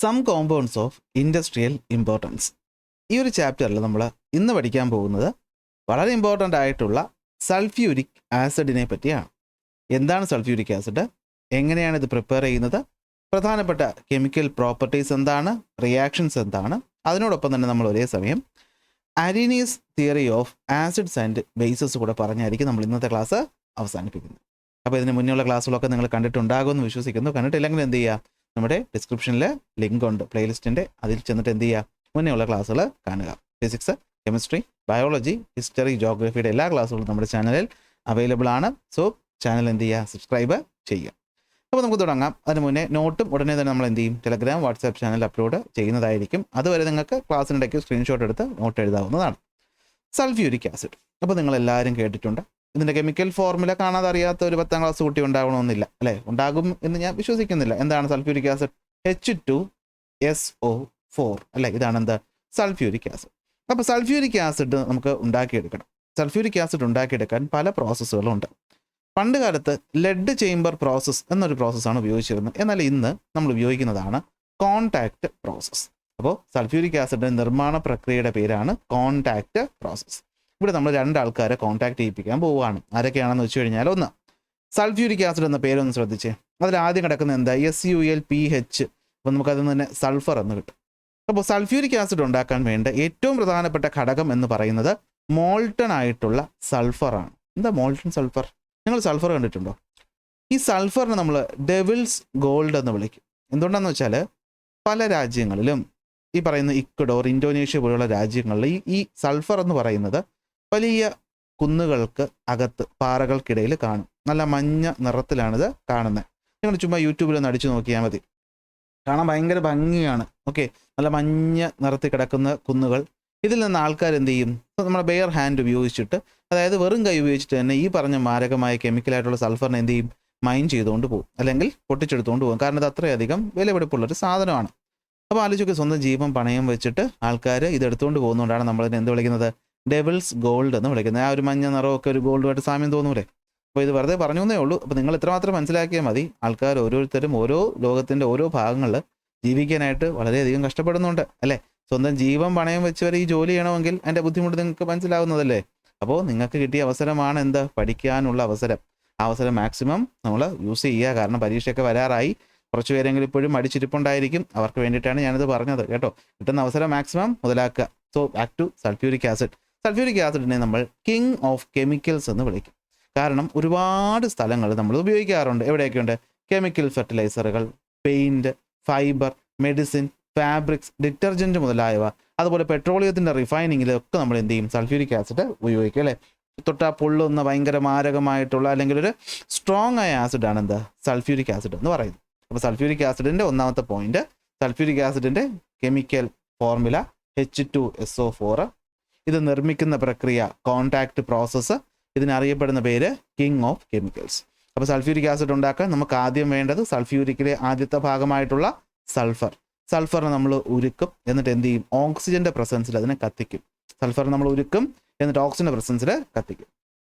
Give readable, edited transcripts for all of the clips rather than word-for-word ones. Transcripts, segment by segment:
Some compounds of industrial importance. ഈ ഒരു ചാപ്റ്ററിൽ നമ്മൾ ഇന്ന് പഠിക്കാൻ പോകുന്നത് വളരെ ഇമ്പോർട്ടൻ്റ് ആയിട്ടുള്ള സൾഫ്യൂരിക് ആസിഡിനെ പറ്റിയാണ്. എന്താണ് സൾഫ്യൂരിക് ആസിഡ്, എങ്ങനെയാണ് ഇത് പ്രിപ്പയർ ചെയ്യുന്നത്, പ്രധാനപ്പെട്ട കെമിക്കൽ പ്രോപ്പർട്ടീസ് എന്താണ്, റിയാക്ഷൻസ് എന്താണ്, അതിനോടൊപ്പം തന്നെ നമ്മൾ ഒരേ സമയം Arrhenius theory of acids and bases കൂടെ പറഞ്ഞായിരിക്കും നമ്മൾ ഇന്നത്തെ ക്ലാസ് അവസാനിപ്പിക്കുന്നത്. അപ്പോൾ ഇതിന് മുന്നേയുള്ള ക്ലാസ്സുകളൊക്കെ നിങ്ങൾ കണ്ടിട്ടുണ്ടാകുമെന്ന് വിശ്വസിക്കുന്നു. കണ്ടിട്ടില്ലെങ്കിൽ എന്ത് ചെയ്യുക, നമ്മുടെ ഡിസ്ക്രിപ്ഷനിൽ ലിങ്ക് ഉണ്ട് പ്ലേലിസ്റ്റിൻ്റെ, അതിൽ ചെന്നിട്ട് എന്ത് ചെയ്യുക, മുന്നേയുള്ള ക്ലാസ്സുകൾ കാണുക. ഫിസിക്സ്, കെമിസ്ട്രി, ബയോളജി, ഹിസ്റ്ററി, ജോഗ്രഫിയുടെ എല്ലാ ക്ലാസ്സുകളും നമ്മുടെ ചാനലിൽ അവൈലബിൾ ആണ്. സോ ചാനൽ എന്ത് ചെയ്യുക, സബ്സ്ക്രൈബ് ചെയ്യുക. അപ്പോൾ നമുക്ക് തുടങ്ങാം. അതിന് മുന്നേ നോട്ടും ഉടനെ തന്നെ നമ്മൾ എന്ത് ചെയ്യും, ടെലഗ്രാം, വാട്സാപ്പ് ചാനൽ അപ്ലോഡ് ചെയ്യുന്നതായിരിക്കും. അതുവരെ നിങ്ങൾക്ക് ക്ലാസ്സിനിടയ്ക്ക് സ്ക്രീൻഷോട്ട് എടുത്ത് നോട്ട് എഴുതാവുന്നതാണ്. സൾഫ്യൂരിക് ആസിഡ് അപ്പോൾ നിങ്ങളെല്ലാവരും കേട്ടിട്ടുണ്ട്. ഇതിൻ്റെ കെമിക്കൽ ഫോർമുല കാണാതെ അറിയാത്ത ഒരു 10ാം ക്ലാസ് കുട്ടി ഉണ്ടാകണമെന്നില്ല, അല്ലേ? ഉണ്ടാകും എന്ന് ഞാൻ വിശ്വസിക്കുന്നില്ല. എന്താണ് സൾഫ്യൂരിക് ആസിഡ്? H2SO4 അല്ലേ? ഇതാണ് എന്താ സൾഫ്യൂരിക് ആസിഡ്. അപ്പോൾ സൾഫ്യൂരിക് ആസിഡ് നമുക്ക് ഉണ്ടാക്കിയെടുക്കണം. സൾഫ്യൂരിക് ആസിഡ് ഉണ്ടാക്കിയെടുക്കാൻ പല പ്രോസസ്സുകളുണ്ട്. പണ്ട് കാലത്ത് ലെഡ് ചേംബർ പ്രോസസ്സ് എന്നൊരു പ്രോസസ്സാണ് ഉപയോഗിച്ചിരുന്നത്. എന്നാൽ ഇന്ന് നമ്മൾ ഉപയോഗിക്കുന്നതാണ് കോൺടാക്റ്റ് പ്രോസസ്സ്. അപ്പോൾ സൾഫ്യൂരിക് ആസിഡിൻ്റെ നിർമ്മാണ പ്രക്രിയയുടെ പേരാണ് കോൺടാക്റ്റ് പ്രോസസ്സ്. ഇവിടെ നമ്മൾ 2 ആൾക്കാരെ കോൺടാക്ട് ചെയ്യിപ്പിക്കാൻ പോവുകയാണ്. ആരൊക്കെയാണെന്ന് വെച്ച് കഴിഞ്ഞാൽ, ഒന്ന് സൾഫ്യൂരിക് ആസിഡ് എന്ന പേരൊന്ന് ശ്രദ്ധിച്ചേ. അതിൽ ആദ്യം കിടക്കുന്ന എന്താ, SULPH. അപ്പോൾ നമുക്കതിൽ നിന്ന് തന്നെ സൾഫർ എന്ന് കിട്ടും. അപ്പോൾ സൾഫ്യൂരിക് ആസിഡ് ഉണ്ടാക്കാൻ വേണ്ട ഏറ്റവും പ്രധാനപ്പെട്ട ഘടകം എന്ന് പറയുന്നത് മോൾട്ടൺ ആയിട്ടുള്ള സൾഫറാണ്. എന്താ മോൾട്ടൺ സൾഫർ? നിങ്ങൾ സൾഫർ കണ്ടിട്ടുണ്ടോ? ഈ സൾഫറിനെ നമ്മൾ ഡെവിൾസ് ഗോൾഡ് എന്ന് വിളിക്കും. എന്തുകൊണ്ടാണെന്ന് വെച്ചാൽ പല രാജ്യങ്ങളിലും, ഈ പറയുന്ന ഇക്വഡോർ, ഇന്തോനേഷ്യ പോലുള്ള രാജ്യങ്ങളിൽ ഈ സൾഫർ എന്ന് പറയുന്നത് വലിയ കുന്നുകൾക്ക് അകത്ത് പാറകൾക്കിടയിൽ കാണും. നല്ല മഞ്ഞ നിറത്തിലാണിത് കാണുന്നത്. നിങ്ങൾ ചുമ്മാ യൂട്യൂബിൽ ഒന്ന് അടിച്ചു നോക്കിയാൽ മതി, കാണാൻ ഭയങ്കര ഭംഗിയാണ്. ഓക്കെ, നല്ല മഞ്ഞ നിറത്തിൽ കിടക്കുന്ന കുന്നുകൾ. ഇതിൽ നിന്ന് ആൾക്കാർ എന്ത് ചെയ്യും, നമ്മുടെ ബെയർ ഹാൻഡ് ഉപയോഗിച്ചിട്ട്, അതായത് വെറും കൈ ഉപയോഗിച്ചിട്ട് തന്നെ ഈ പറഞ്ഞ മാരകമായ കെമിക്കലായിട്ടുള്ള സൾഫറിനെ എന്ത് ചെയ്യും, മൈൻ ചെയ്തുകൊണ്ട് പോകും, അല്ലെങ്കിൽ പൊട്ടിച്ചെടുത്തുകൊണ്ട് പോകും. കാരണം ഇത് അത്രയധികം വിലപിടിപ്പുള്ളൊരു സാധനമാണ്. അപ്പോൾ ആലോചിച്ച് സ്വന്തം ജീവൻ പണയം വെച്ചിട്ട് ആൾക്കാർ ഇതെടുത്തുകൊണ്ട് പോകുന്നതുകൊണ്ടാണ് നമ്മളിതിനെ എന്ത് വിളിക്കുന്നത്, ഡെവിൾസ് ഗോൾഡ് എന്ന് വിളിക്കുന്നത്. ആ ഒരു മഞ്ഞ നിറമൊക്കെ ഒരു ഗോൾഡുമായിട്ട് സാമ്യം തോന്നൂലേ? അപ്പോൾ ഇത് വെറുതെ പറഞ്ഞു എന്നേ ഉള്ളൂ. അപ്പോൾ നിങ്ങൾ ഇത്രമാത്രം മനസ്സിലാക്കിയാൽ മതി. ആൾക്കാർ ഓരോരുത്തരും ഓരോ ലോകത്തിൻ്റെ ഓരോ ഭാഗങ്ങളിൽ ജീവിക്കാനായിട്ട് വളരെയധികം കഷ്ടപ്പെടുന്നുണ്ട്, അല്ലേ? സ്വന്തം ജീവൻ പണയം വെച്ച് വരെ ഈ ജോലി ചെയ്യണമെങ്കിൽ അതിൻ്റെ ബുദ്ധിമുട്ട് നിങ്ങൾക്ക് മനസ്സിലാവുന്നതല്ലേ? അപ്പോൾ നിങ്ങൾക്ക് കിട്ടിയ അവസരമാണ് എന്ത്, പഠിക്കാനുള്ള അവസരം. ആ അവസരം മാക്സിമം നമ്മൾ യൂസ് ചെയ്യുക. കാരണം പരീക്ഷയൊക്കെ വരാറായി. കുറച്ച് പേരെങ്കിലും ഇപ്പോഴും അടിച്ചിരിപ്പുണ്ടായിരിക്കും. അവർക്ക് വേണ്ടിയിട്ടാണ് ഞാനിത് പറഞ്ഞത് കേട്ടോ. കിട്ടുന്ന അവസരം മാക്സിമം മുതലാക്കുക. So back to sulphuric acid. Sulphuric ആസിഡിനെ നമ്മൾ കിങ് ഓഫ് കെമിക്കൽസ് എന്ന് വിളിക്കും. കാരണം ഒരുപാട് സ്ഥലങ്ങൾ നമ്മൾ ഉപയോഗിക്കാറുണ്ട്. എവിടെയൊക്കെയുണ്ട്? കെമിക്കൽ ഫെർട്ടിലൈസറുകൾ, paint, fibre, medicine, fabrics, detergent മുതലായവ, അതുപോലെ പെട്രോളിയത്തിൻ്റെ റിഫൈനിങ്ങിലൊക്കെ നമ്മൾ എന്ത് ചെയ്യും, സൾഫ്യൂരിക് ആസിഡ് ഉപയോഗിക്കും, അല്ലേ? തൊട്ടാ പൊള്ളുന്ന ഭയങ്കര മാരകമായിട്ടുള്ള അല്ലെങ്കിൽ ഒരു സ്ട്രോങ് ആയ ആസിഡാണ് എന്താ, സൾഫ്യൂരിക് ആസിഡ് എന്ന് പറയുന്നത്. അപ്പോൾ സൾഫ്യൂരിക് ആസിഡിൻ്റെ ഒന്നാമത്തെ പോയിന്റ്, സൾഫ്യൂരിക് ആസിഡിൻ്റെ കെമിക്കൽ ഫോർമുല H2SO4. ഇത് നിർമ്മിക്കുന്ന പ്രക്രിയ കോൺടാക്റ്റ് പ്രോസസ്സ്. ഇതിനറിയപ്പെടുന്ന പേര് കിങ് ഓഫ് കെമിക്കൽസ്. അപ്പോൾ സൾഫ്യൂരിക് ആസിഡ് ഉണ്ടാക്കാൻ നമുക്ക് ആദ്യം വേണ്ടത് സൾഫ്യൂരിക്കിലെ ആദ്യത്തെ ഭാഗമായിട്ടുള്ള സൾഫർ. സൾഫറിനെ നമ്മൾ ഉരുക്കും, എന്നിട്ട് എന്ത് ചെയ്യും, ഓക്സിജൻ്റെ പ്രസൻസിൽ അതിനെ കത്തിക്കും. സൾഫർ നമ്മൾ ഉരുക്കും, എന്നിട്ട് ഓക്സിജൻ്റെ പ്രസൻസിൽ കത്തിക്കും.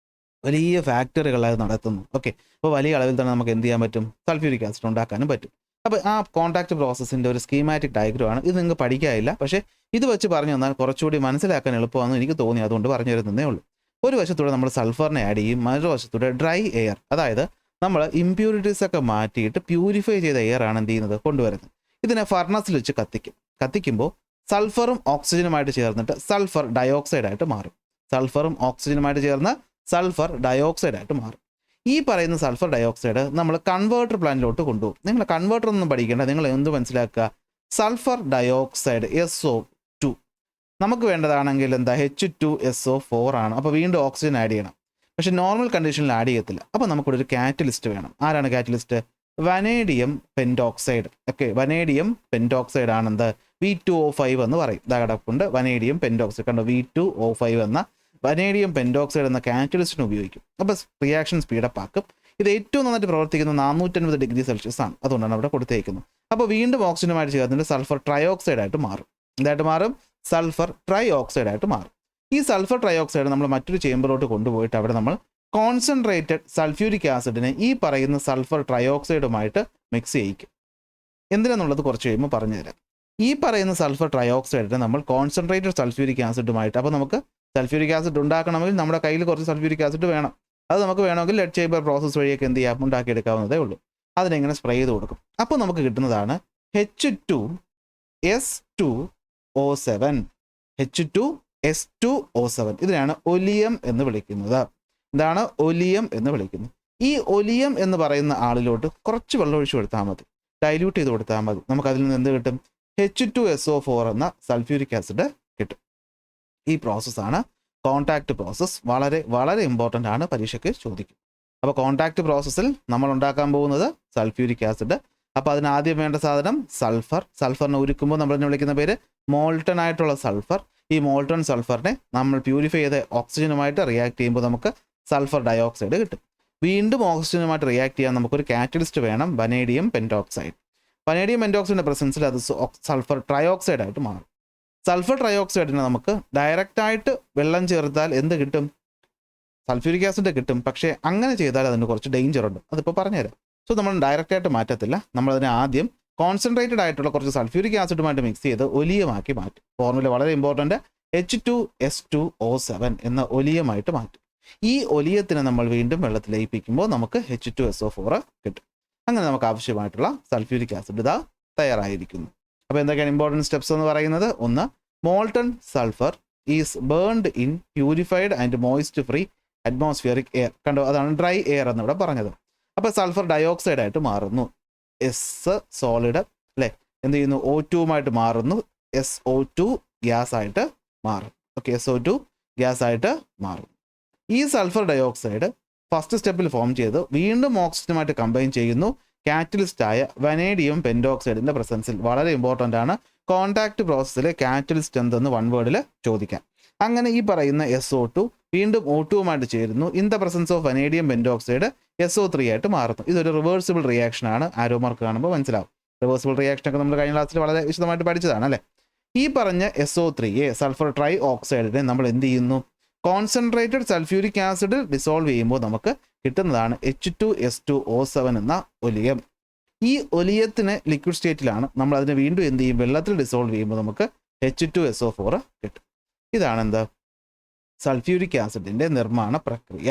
വലിയ ഫാക്ടറികൾ അത് നടത്തുന്നു. ഓക്കെ, അപ്പോൾ വലിയ അളവിൽ തന്നെ നമുക്ക് എന്ത് ചെയ്യാൻ പറ്റും, സൾഫ്യൂരിക് ആസിഡ് ഉണ്ടാക്കാനും പറ്റും. അപ്പോൾ ആ കോൺടാക്റ്റ് പ്രോസസ്സിൻ്റെ ഒരു സ്കീമാറ്റിക് ഡയഗ്രമാണ്. ഇത് നിങ്ങൾക്ക് പഠിക്കാനില്ല, പക്ഷേ ഇത് വെച്ച് പറഞ്ഞു തന്നാൽ കുറച്ചുകൂടി മനസ്സിലാക്കാൻ എളുപ്പമാണെന്ന് എനിക്ക് തോന്നി, അതുകൊണ്ട് പറഞ്ഞു തരുന്നതേ ഉള്ളൂ. ഒരു വശത്തൂടെ നമ്മൾ സൾഫറിനെ ആഡ് ചെയ്യും, മറ്റൊരു വശത്തൂടെ ഡ്രൈ എയർ, അതായത് നമ്മൾ ഇമ്പ്യൂരിറ്റീസ് ഒക്കെ മാറ്റിയിട്ട് പ്യൂരിഫൈ ചെയ്ത എയർ ആണ് എന്ത് ചെയ്യുന്നത്, കൊണ്ടുവരുന്നത്. ഇതിനെ ഫർണസിൽ വെച്ച് കത്തിക്കുമ്പോൾ സൾഫറും ഓക്സിജനുമായിട്ട് ചേർന്നിട്ട് സൾഫർ ഡയോക്സൈഡ് ആയിട്ട് മാറും. സൾഫറും ഓക്സിജനുമായിട്ട് ചേർന്ന് സൾഫർ ഡയോക്സൈഡ് ആയിട്ട് മാറും. ഈ പറയുന്ന സൾഫർ ഡയോക്സൈഡ് നമ്മൾ കൺവേർട്ടർ പ്ലാന്റിലോട്ട് കൊണ്ടുപോകും. നിങ്ങൾ കൺവേർട്ടർ ഒന്നും പഠിക്കേണ്ട, നിങ്ങൾ എന്ത് മനസ്സിലാക്കുക, സൾഫർ ഡയോക്സൈഡ് SO2 നമുക്ക് വേണ്ടതാണെങ്കിൽ എന്താ, H2SO4 ആണ്. അപ്പോൾ വീണ്ടും ഓക്സിജൻ ആഡ് ചെയ്യണം. പക്ഷേ നോർമൽ കണ്ടീഷനിൽ ആഡ് ചെയ്യത്തില്ല. അപ്പോൾ നമുക്കിവിടെ ഒരു കാറ്റലിസ്റ്റ് വേണം. ആരാണ് catalyst? Vanadium pentoxide. Okay, vanadium pentoxide ആണെന്ത്, V2O5 എന്ന് പറയും. ഇതാ കിടപ്പുണ്ട് വനേഡിയം പെൻറ്റോക്സൈഡ്, കണ്ടോ, V2O5 എന്ന വനേഡിയം പെൻറ്റോക്സൈഡ് എന്ന കാറ്റലിസ്റ്റിന് ഉപയോഗിക്കും. അപ്പോൾ റിയാക്ഷൻ സ്പീഡപ്പ് ആക്കും. ഇത് ഏറ്റവും നന്നായിട്ട് പ്രവർത്തിക്കുന്നത് 450 ഡിഗ്രി സെൽഷ്യസ് ആണ്. അതുകൊണ്ടാണ് അവിടെ കൊടുത്തേക്കുന്നത്. അപ്പോൾ വീണ്ടും ഓക്സിജനുമായിട്ട് ചേർന്നിട്ട് സൾഫർ ട്രയോക്സൈഡ് ആയിട്ട് മാറും. എന്തായിട്ട് മാറും? സൾഫർ ട്രൈ ഓക്സൈഡ് ആയിട്ട് മാറും. ഈ സൾഫർ ട്രയോക്സൈഡ് നമ്മൾ മറ്റൊരു ചേമ്പറിലോട്ട് കൊണ്ടുപോയിട്ട് അവിടെ നമ്മൾ കോൺസെൻട്രേറ്റഡ് സൾഫ്യൂരിക് ആസിഡിനെ ഈ പറയുന്ന സൾഫർ ട്രയോക്സൈഡുമായിട്ട് മിക്സ് ചെയ്യിക്കും. എന്തിനാന്നുള്ളത് കുറച്ച് കഴിയുമ്പോൾ പറഞ്ഞുതരാം. ഈ പറയുന്ന സൾഫർ ട്രയോക്സൈഡിനെ നമ്മൾ കോൺസെൻട്രേറ്റഡ് സൾഫ്യൂരിക് ആസിഡുമായിട്ട്, അപ്പോൾ നമുക്ക് സൾഫ്യൂരിക് ആസിഡ് ഉണ്ടാക്കണമെങ്കിൽ നമ്മുടെ കയ്യിൽ കുറച്ച് സൾഫ്യൂരിക് ആസിഡ് വേണം. അത് നമുക്ക് വേണമെങ്കിൽ ലെഡ് ചേമ്പർ പ്രോസസ്സ് വഴിയൊക്കെ എന്ത് ചെയ്യാം, ഉണ്ടാക്കിയെടുക്കാവുന്നതേ ഉള്ളൂ. അതിനെങ്ങനെ സ്പ്രേ ചെയ്ത് കൊടുക്കും. അപ്പോൾ നമുക്ക് കിട്ടുന്നതാണ് H2S2O7. H2S2O7 ഇതിനാണ് ഒലിയം എന്ന് വിളിക്കുന്നത്. എന്താണ് ഒലിയം എന്ന് വിളിക്കുന്നത്? ഈ ഒലിയം എന്ന് പറയുന്ന ആളിലോട്ട് കുറച്ച് വെള്ളം ഒഴിച്ച് കൊടുത്താൽ മതി, ഡൈല്യൂട്ട് ചെയ്ത് കൊടുത്താൽ മതി. നമുക്കതിൽ നിന്ന് എന്ത് കിട്ടും? H2SO4 എന്ന സൾഫ്യൂരിക് ആസിഡ് കിട്ടും. ഈ പ്രോസസ്സാണ് കോൺടാക്ട് പ്രോസസ്സ്. വളരെ വളരെ ഇമ്പോർട്ടൻ്റ് ആണ്, പരീക്ഷയ്ക്ക് ചോദിക്കും. അപ്പോൾ കോൺടാക്ട് പ്രോസസ്സിൽ നമ്മൾ ഉണ്ടാക്കാൻ പോകുന്നത് സൾഫ്യൂരിക് ആസിഡ്. അപ്പോൾ അതിന് ആദ്യം വേണ്ട സാധനം സൾഫർ. സൾഫറിനെ ഉരുക്കുമ്പോൾ നമ്മൾ വിളിക്കുന്ന പേര് മോൾട്ടൺ ആയിട്ടുള്ള സൾഫർ. ഈ മോൾട്ടൺ സൾഫറിനെ നമ്മൾ പ്യൂരിഫൈ ചെയ്ത് ഓക്സിജനുമായിട്ട് റിയാക്ട് ചെയ്യുമ്പോൾ നമുക്ക് സൾഫർ ഡയോക്സൈഡ് കിട്ടും. വീണ്ടും ഓക്സിജനുമായിട്ട് റിയാക്ട് ചെയ്യാൻ നമുക്കൊരു കാറ്റലിസ്റ്റ് വേണം, വനേഡിയം പെൻറ്റോക്സൈഡ്. വനേഡിയം പെൻറ്റോക്സൈഡിൻ്റെ പ്രസൻസിൽ അത് സൾഫർ ട്രയോക്സൈഡ് ആയിട്ട് മാറും. സൾഫർ ട്രയോക്സൈഡിനെ നമുക്ക് ഡയറക്റ്റായിട്ട് വെള്ളം ചേർത്താൽ എന്ത് കിട്ടും? സൾഫ്യൂരിക് ആസിഡ് കിട്ടും. പക്ഷേ അങ്ങനെ ചെയ്താൽ അതിന് കുറച്ച് ഡേഞ്ചർ ഉണ്ട്, അതിപ്പോൾ പറഞ്ഞുതരാം. സോ നമ്മൾ ഡയറക്റ്റായിട്ട് മാറ്റത്തില്ല, നമ്മളതിനെ ആദ്യം കോൺസെൻട്രേറ്റഡ് ആയിട്ടുള്ള കുറച്ച് സൾഫ്യൂരിക് ആസിഡുമായിട്ട് മിക്സ് ചെയ്ത് ഒലിയമാക്കി മാറ്റും. ഫോർമുല വളരെ ഇമ്പോർട്ടൻ്റ്, H2S2O7 എന്ന ഒലിയമായിട്ട് മാറ്റും. ഈ ഒലിയത്തിനെ നമ്മൾ വീണ്ടും വെള്ളത്തിൽ ലയിപ്പിക്കുമ്പോൾ നമുക്ക് H2SO4 കിട്ടും. അങ്ങനെ നമുക്ക് ആവശ്യമായിട്ടുള്ള സൾഫ്യൂരിക് ആസിഡ് ഇതാ തയ്യാറായിരിക്കുന്നു. അപ്പോൾ എന്തൊക്കെയാണ് ഇമ്പോർട്ടൻറ്റ് സ്റ്റെപ്സ് എന്ന് പറയുന്നത്? ഒന്ന്, molten sulphur is burned in purified and moist free atmospheric air. കണ്ടോ, അതാണ് ഡ്രൈ എയർ എന്നിവിടെ പറഞ്ഞത്. അപ്പോൾ സൾഫർ ഡയോക്സൈഡ് ആയിട്ട് മാറുന്നു. എസ് സോളിഡ് അല്ലേ, എന്ത് ചെയ്യുന്നു? O2 മാറുന്നു. SO2 ഗ്യാസ് ആയിട്ട് മാറും. ഓക്കെ, SO2 ഗ്യാസ് ആയിട്ട് മാറും. ഈ സൾഫർ ഡയോക്സൈഡ് ഫസ്റ്റ് സ്റ്റെപ്പിൽ ഫോം ചെയ്ത് വീണ്ടും ഓക്സിജനുമായിട്ട് കമ്പൈൻ ചെയ്യുന്നു കാറ്റലിസ്റ്റായ വനേഡിയം പെൻറ്റോക്സൈഡിൻ്റെ പ്രസൻസിൽ. വളരെ ഇമ്പോർട്ടൻ്റ് ആണ്, കോൺടാക്ട് പ്രോസസ്സിൽ കാറ്റലിസ്റ്റ് എന്തെന്ന് വൺ വേർഡിൽ ചോദിക്കാം. അങ്ങനെ ഈ പറയുന്ന SO2 വീണ്ടും O2 ചേരുന്നു. In the presence of vanadium pentoxide SO3 ആയിട്ട് മാറുന്നു. ഇതൊരു റിവേഴ്സിബിൾ റിയാക്ഷൻ ആണ്. ആരോ മാർക്ക് കാണുമ്പോൾ മനസ്സിലാവും. റിവേഴ്സിബിൾ റിയാക്ഷനൊക്കെ നമ്മൾ കഴിഞ്ഞ ക്ലാസ്സിൽ വളരെ വിശദമായിട്ട് പഠിച്ചതാണ് അല്ലേ. ഈ പറഞ്ഞ SO3 സൾഫർ ട്രൈ ഓക്സൈഡിനെ നമ്മൾ എന്ത് ചെയ്യുന്നു? കോൺസെൻട്രേറ്റഡ് സൾഫ്യൂരിക് ആസിഡ് ഡിസോൾവ് ചെയ്യുമ്പോൾ നമുക്ക് കിട്ടുന്നതാണ് H2S2O7 എന്ന ഒലിയം. ഈ ഒലിയത്തിന് ലിക്വിഡ് സ്റ്റേറ്റിലാണ്, നമ്മൾ അതിനെ വീണ്ടും എന്ത് ചെയ്യും? വെള്ളത്തിൽ ഡിസോൾവ് ചെയ്യുമ്പോൾ നമുക്ക് H2SO4 കിട്ടും. ഇതാണ് എന്ത്? സൾഫ്യൂരിക് ആസിഡിൻ്റെ നിർമ്മാണ പ്രക്രിയ.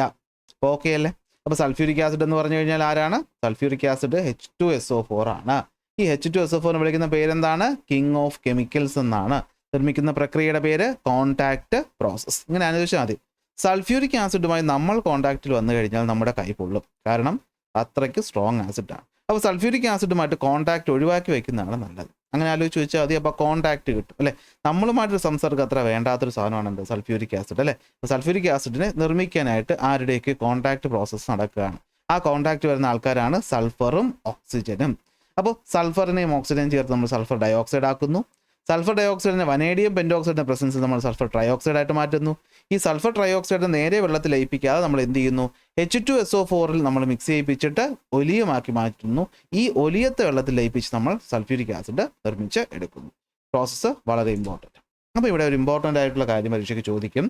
ഓക്കെ അല്ലേ? അപ്പോൾ സൾഫ്യൂരിക് ആസിഡ് എന്ന് പറഞ്ഞു കഴിഞ്ഞാൽ ആരാണ്? സൾഫ്യൂരിക് ആസിഡ് H2SO4 ആണ്. ഈ H2SO4 വിളിക്കുന്ന പേരെന്താണ്? കിങ് ഓഫ് കെമിക്കൽസ് എന്നാണ്. നിർമ്മിക്കുന്ന പ്രക്രിയയുടെ പേര് കോൺടാക്ട് പ്രോസസ്സ്. ഇങ്ങനെ അനുസരിച്ചാൽ മതി. സൾഫ്യൂരിക് ആസിഡുമായി നമ്മൾ കോൺടാക്റ്റിൽ വന്നു കഴിഞ്ഞാൽ നമ്മുടെ കൈ പൊള്ളും, കാരണം അത്രയ്ക്ക് സ്ട്രോങ് ആസിഡാണ്. അപ്പോൾ സൾഫ്യൂരിക് ആസിഡുമായിട്ട് കോൺടാക്ട് ഒഴിവാക്കി വയ്ക്കുന്നതാണ് നല്ലത്. അങ്ങനെ ആലോചിച്ച് വെച്ചാൽ മതി. അപ്പോൾ കോൺടാക്ട് കിട്ടും അല്ലേ. നമ്മളുമായിട്ടൊരു സംസർഗം അത്ര വേണ്ടാത്തൊരു സാധനമാണ് എന്ത്? സൾഫ്യൂരിക് ആസിഡ് അല്ലേ. അപ്പോൾ സൾഫ്യൂരിക് ആസിഡിനെ നിർമ്മിക്കാനായിട്ട് ആരുടെയൊക്കെ കോൺടാക്ട് പ്രോസസ്സ് നടക്കുകയാണ്. ആ കോൺടാക്ട് വരുന്ന ആൾക്കാരാണ് സൾഫറും ഓക്സിജനും. അപ്പോൾ സൾഫറിനെയും ഓക്സിജനെയും ചേർത്ത് നമ്മൾ സൾഫർ ഡയോക്സൈഡ് ആക്കുന്നു. സൾഫർ ഡയോക്സൈഡിനെ വനേഡിയം പെൻറ്റോക്സൈഡിൻ്റെ പ്രസൻസിൽ നമ്മൾ സൾഫർ ട്രയോക്സൈഡ് ആയിട്ട് മാറ്റുന്നു. ഈ സൾഫർ ട്രയോക്സൈഡിനെ നേരെ വെള്ളത്തിൽ ലയിപ്പിക്കാതെ നമ്മൾ എന്ത് ചെയ്യുന്നു? H2SO4 നമ്മൾ മിക്സ് ചെയ്യിപ്പിച്ചിട്ട് ഒലിയമാക്കി മാറ്റുന്നു. ഈ ഒലിയത്തെ വെള്ളത്തിൽ ലയിപ്പിച്ച് നമ്മൾ സൾഫ്യൂരിക് ആസിഡ് നിർമ്മിച്ച് എടുക്കുന്നു. പ്രോസസ്സ് വളരെ ഇമ്പോർട്ടൻറ്റ്. അപ്പോൾ ഇവിടെ ഒരു ഇമ്പോർട്ടൻ്റ് ആയിട്ടുള്ള കാര്യം പരീക്ഷയ്ക്ക് ചോദിക്കും.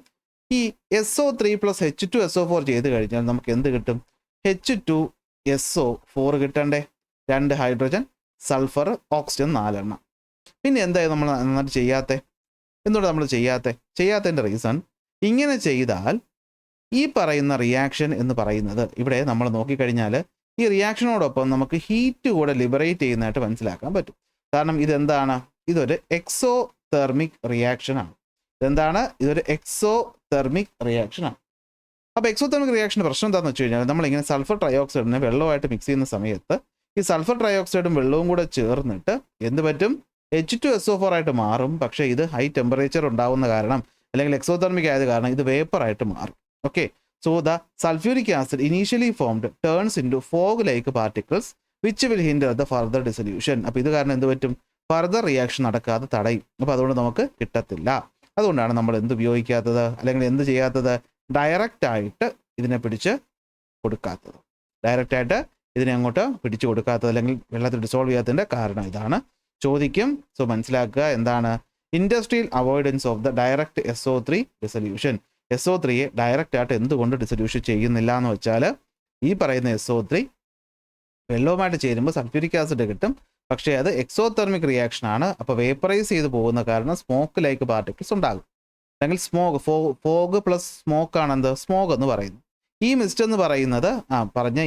ഈ SO3 + H2SO4 ചെയ്ത് കഴിഞ്ഞാൽ നമുക്ക് എന്ത് കിട്ടും? H2SO4 കിട്ടണ്ടേ? 2 ഹൈഡ്രജൻ, സൾഫർ, ഓക്സിജൻ 4 എണ്ണം. പിന്നെ എന്തായാലും നമ്മൾ നന്നായിട്ട് എന്തുകൊണ്ട് നമ്മൾ ചെയ്യാത്തതിൻ്റെ റീസൺ, ഇങ്ങനെ ചെയ്താൽ ഈ പറയുന്ന റിയാക്ഷൻ എന്ന് പറയുന്നത് ഇവിടെ നമ്മൾ നോക്കിക്കഴിഞ്ഞാൽ ഈ റിയാക്ഷനോടൊപ്പം നമുക്ക് ഹീറ്റ് കൂടെ ലിബറേറ്റ് ചെയ്യുന്നതായിട്ട് മനസ്സിലാക്കാൻ പറ്റും. കാരണം ഇതെന്താണ്? ഇതൊരു എക്സോതെർമിക് റിയാക്ഷനാണ്. ഇതൊരു എക്സോതെർമിക് റിയാക്ഷനാണ്. അപ്പോൾ എക്സോതെർമിക് റിയാക്ഷൻ്റെ പ്രശ്നം എന്താണെന്ന് വെച്ച് കഴിഞ്ഞാൽ, നമ്മളിങ്ങനെ സൾഫർ ട്രയോക്സൈഡിനെ വെള്ളമായിട്ട് മിക്സ് ചെയ്യുന്ന സമയത്ത് ഈ സൾഫർ ട്രയോക്സൈഡും വെള്ളവും കൂടെ ചേർന്നിട്ട് എന്ത് പറ്റും? H2SO4 ആയിട്ട് മാറും. പക്ഷേ ഇത് ഹൈ ടെമ്പറേച്ചർ ഉണ്ടാവുന്ന കാരണം, അല്ലെങ്കിൽ എക്സോതെർമിക് ആയത് കാരണം ഇത് വേപ്പറായിട്ട് മാറും. Okay, so the sulphuric acid initially formed turns into fog like particles which will hinder the further dissolution. അപ്പോൾ ഇത് കാരണം എന്ത് പറ്റും? ഫർദർ റിയാക്ഷൻ നടക്കാതെ തടയും. അപ്പോൾ അതുകൊണ്ട് നമുക്ക് കിട്ടത്തില്ല. അതുകൊണ്ടാണ് നമ്മൾ എന്ത് ഉപയോഗിക്കാത്തത്, അല്ലെങ്കിൽ എന്ത് ചെയ്യാത്തത്? ഡയറക്റ്റായിട്ട് ഇതിനെ പിടിച്ച് കൊടുക്കാത്തത്. ഡയറക്റ്റായിട്ട് ഇതിനെ അങ്ങോട്ട് പിടിച്ചു കൊടുക്കാത്തത്, അല്ലെങ്കിൽ വെള്ളത്തിൽ ഡിസോൾവ് ചെയ്യാത്തതിൻ്റെ കാരണം ഇതാണ്. ചോദിക്കും. സോ മനസ്സിലാക്കുക എന്താണ്? Industrial avoidance of the direct SO3 dissolution. SO3യെ ഡയറക്റ്റ് ആയിട്ട് എന്തുകൊണ്ട് ഡിസൊല്യൂഷൻ ചെയ്യുന്നില്ല എന്ന് വെച്ചാൽ, ഈ പറയുന്ന SO3 വെള്ളവുമായിട്ട് ചേരുമ്പോൾ സൾഫ്യൂരിക് ആസിഡ് കിട്ടും. പക്ഷേ അത് എക്സോതെർമിക് റിയാക്ഷൻ ആണ്. അപ്പോൾ വേപ്പറൈസ് ചെയ്ത് പോകുന്ന കാരണം സ്മോക്ക് ലൈക്ക് പാർട്ടിക്കിൾസ് ഉണ്ടാകും. അല്ലെങ്കിൽ ഫോഗ് പ്ലസ് സ്മോക്ക് ആണ് എന്ത് സ്മോഗ് എന്ന് പറയുന്നത്. ഈ മിസ്റ്റ് എന്ന് പറയുന്നത് പറഞ്ഞ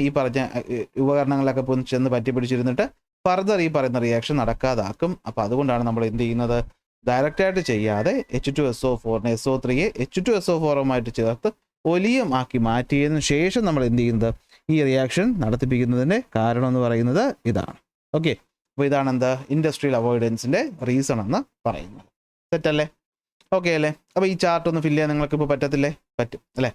ഉപകരണങ്ങളൊക്കെ ചെന്ന് പറ്റി പിടിച്ചിരുന്നിട്ട് ഫർദർ ഈ പറയുന്ന റിയാക്ഷൻ നടക്കാതാക്കും. അപ്പോൾ അതുകൊണ്ടാണ് നമ്മൾ എന്ത് ചെയ്യുന്നത്, ഡയറക്റ്റായിട്ട് ചെയ്യാതെ H2SO4നെ SO3യെ H2SO4ഉമായിട്ട് ചേർത്ത് ഒലിയം ആക്കി മാറ്റിയതിനു ശേഷം നമ്മൾ എന്ത് ചെയ്യുന്നത്, ഈ റിയാക്ഷൻ നടത്തിപ്പിക്കുന്നതിൻ്റെ കാരണം എന്ന് പറയുന്നത് ഇതാണ്. ഓക്കെ, അപ്പോൾ ഇതാണ് എന്താ ഇൻഡസ്ട്രിയൽ അവോയ്ഡൻസിൻ്റെ റീസൺ എന്ന് പറയുന്നത്. സെറ്റല്ലേ? ഓക്കെ അല്ലേ? അപ്പോൾ ഈ ചാർട്ട് ഒന്ന് ഫില്ല് ചെയ്യാൻ നിങ്ങൾക്ക് ഇപ്പോൾ പറ്റത്തില്ലേ? പറ്റും അല്ലേ?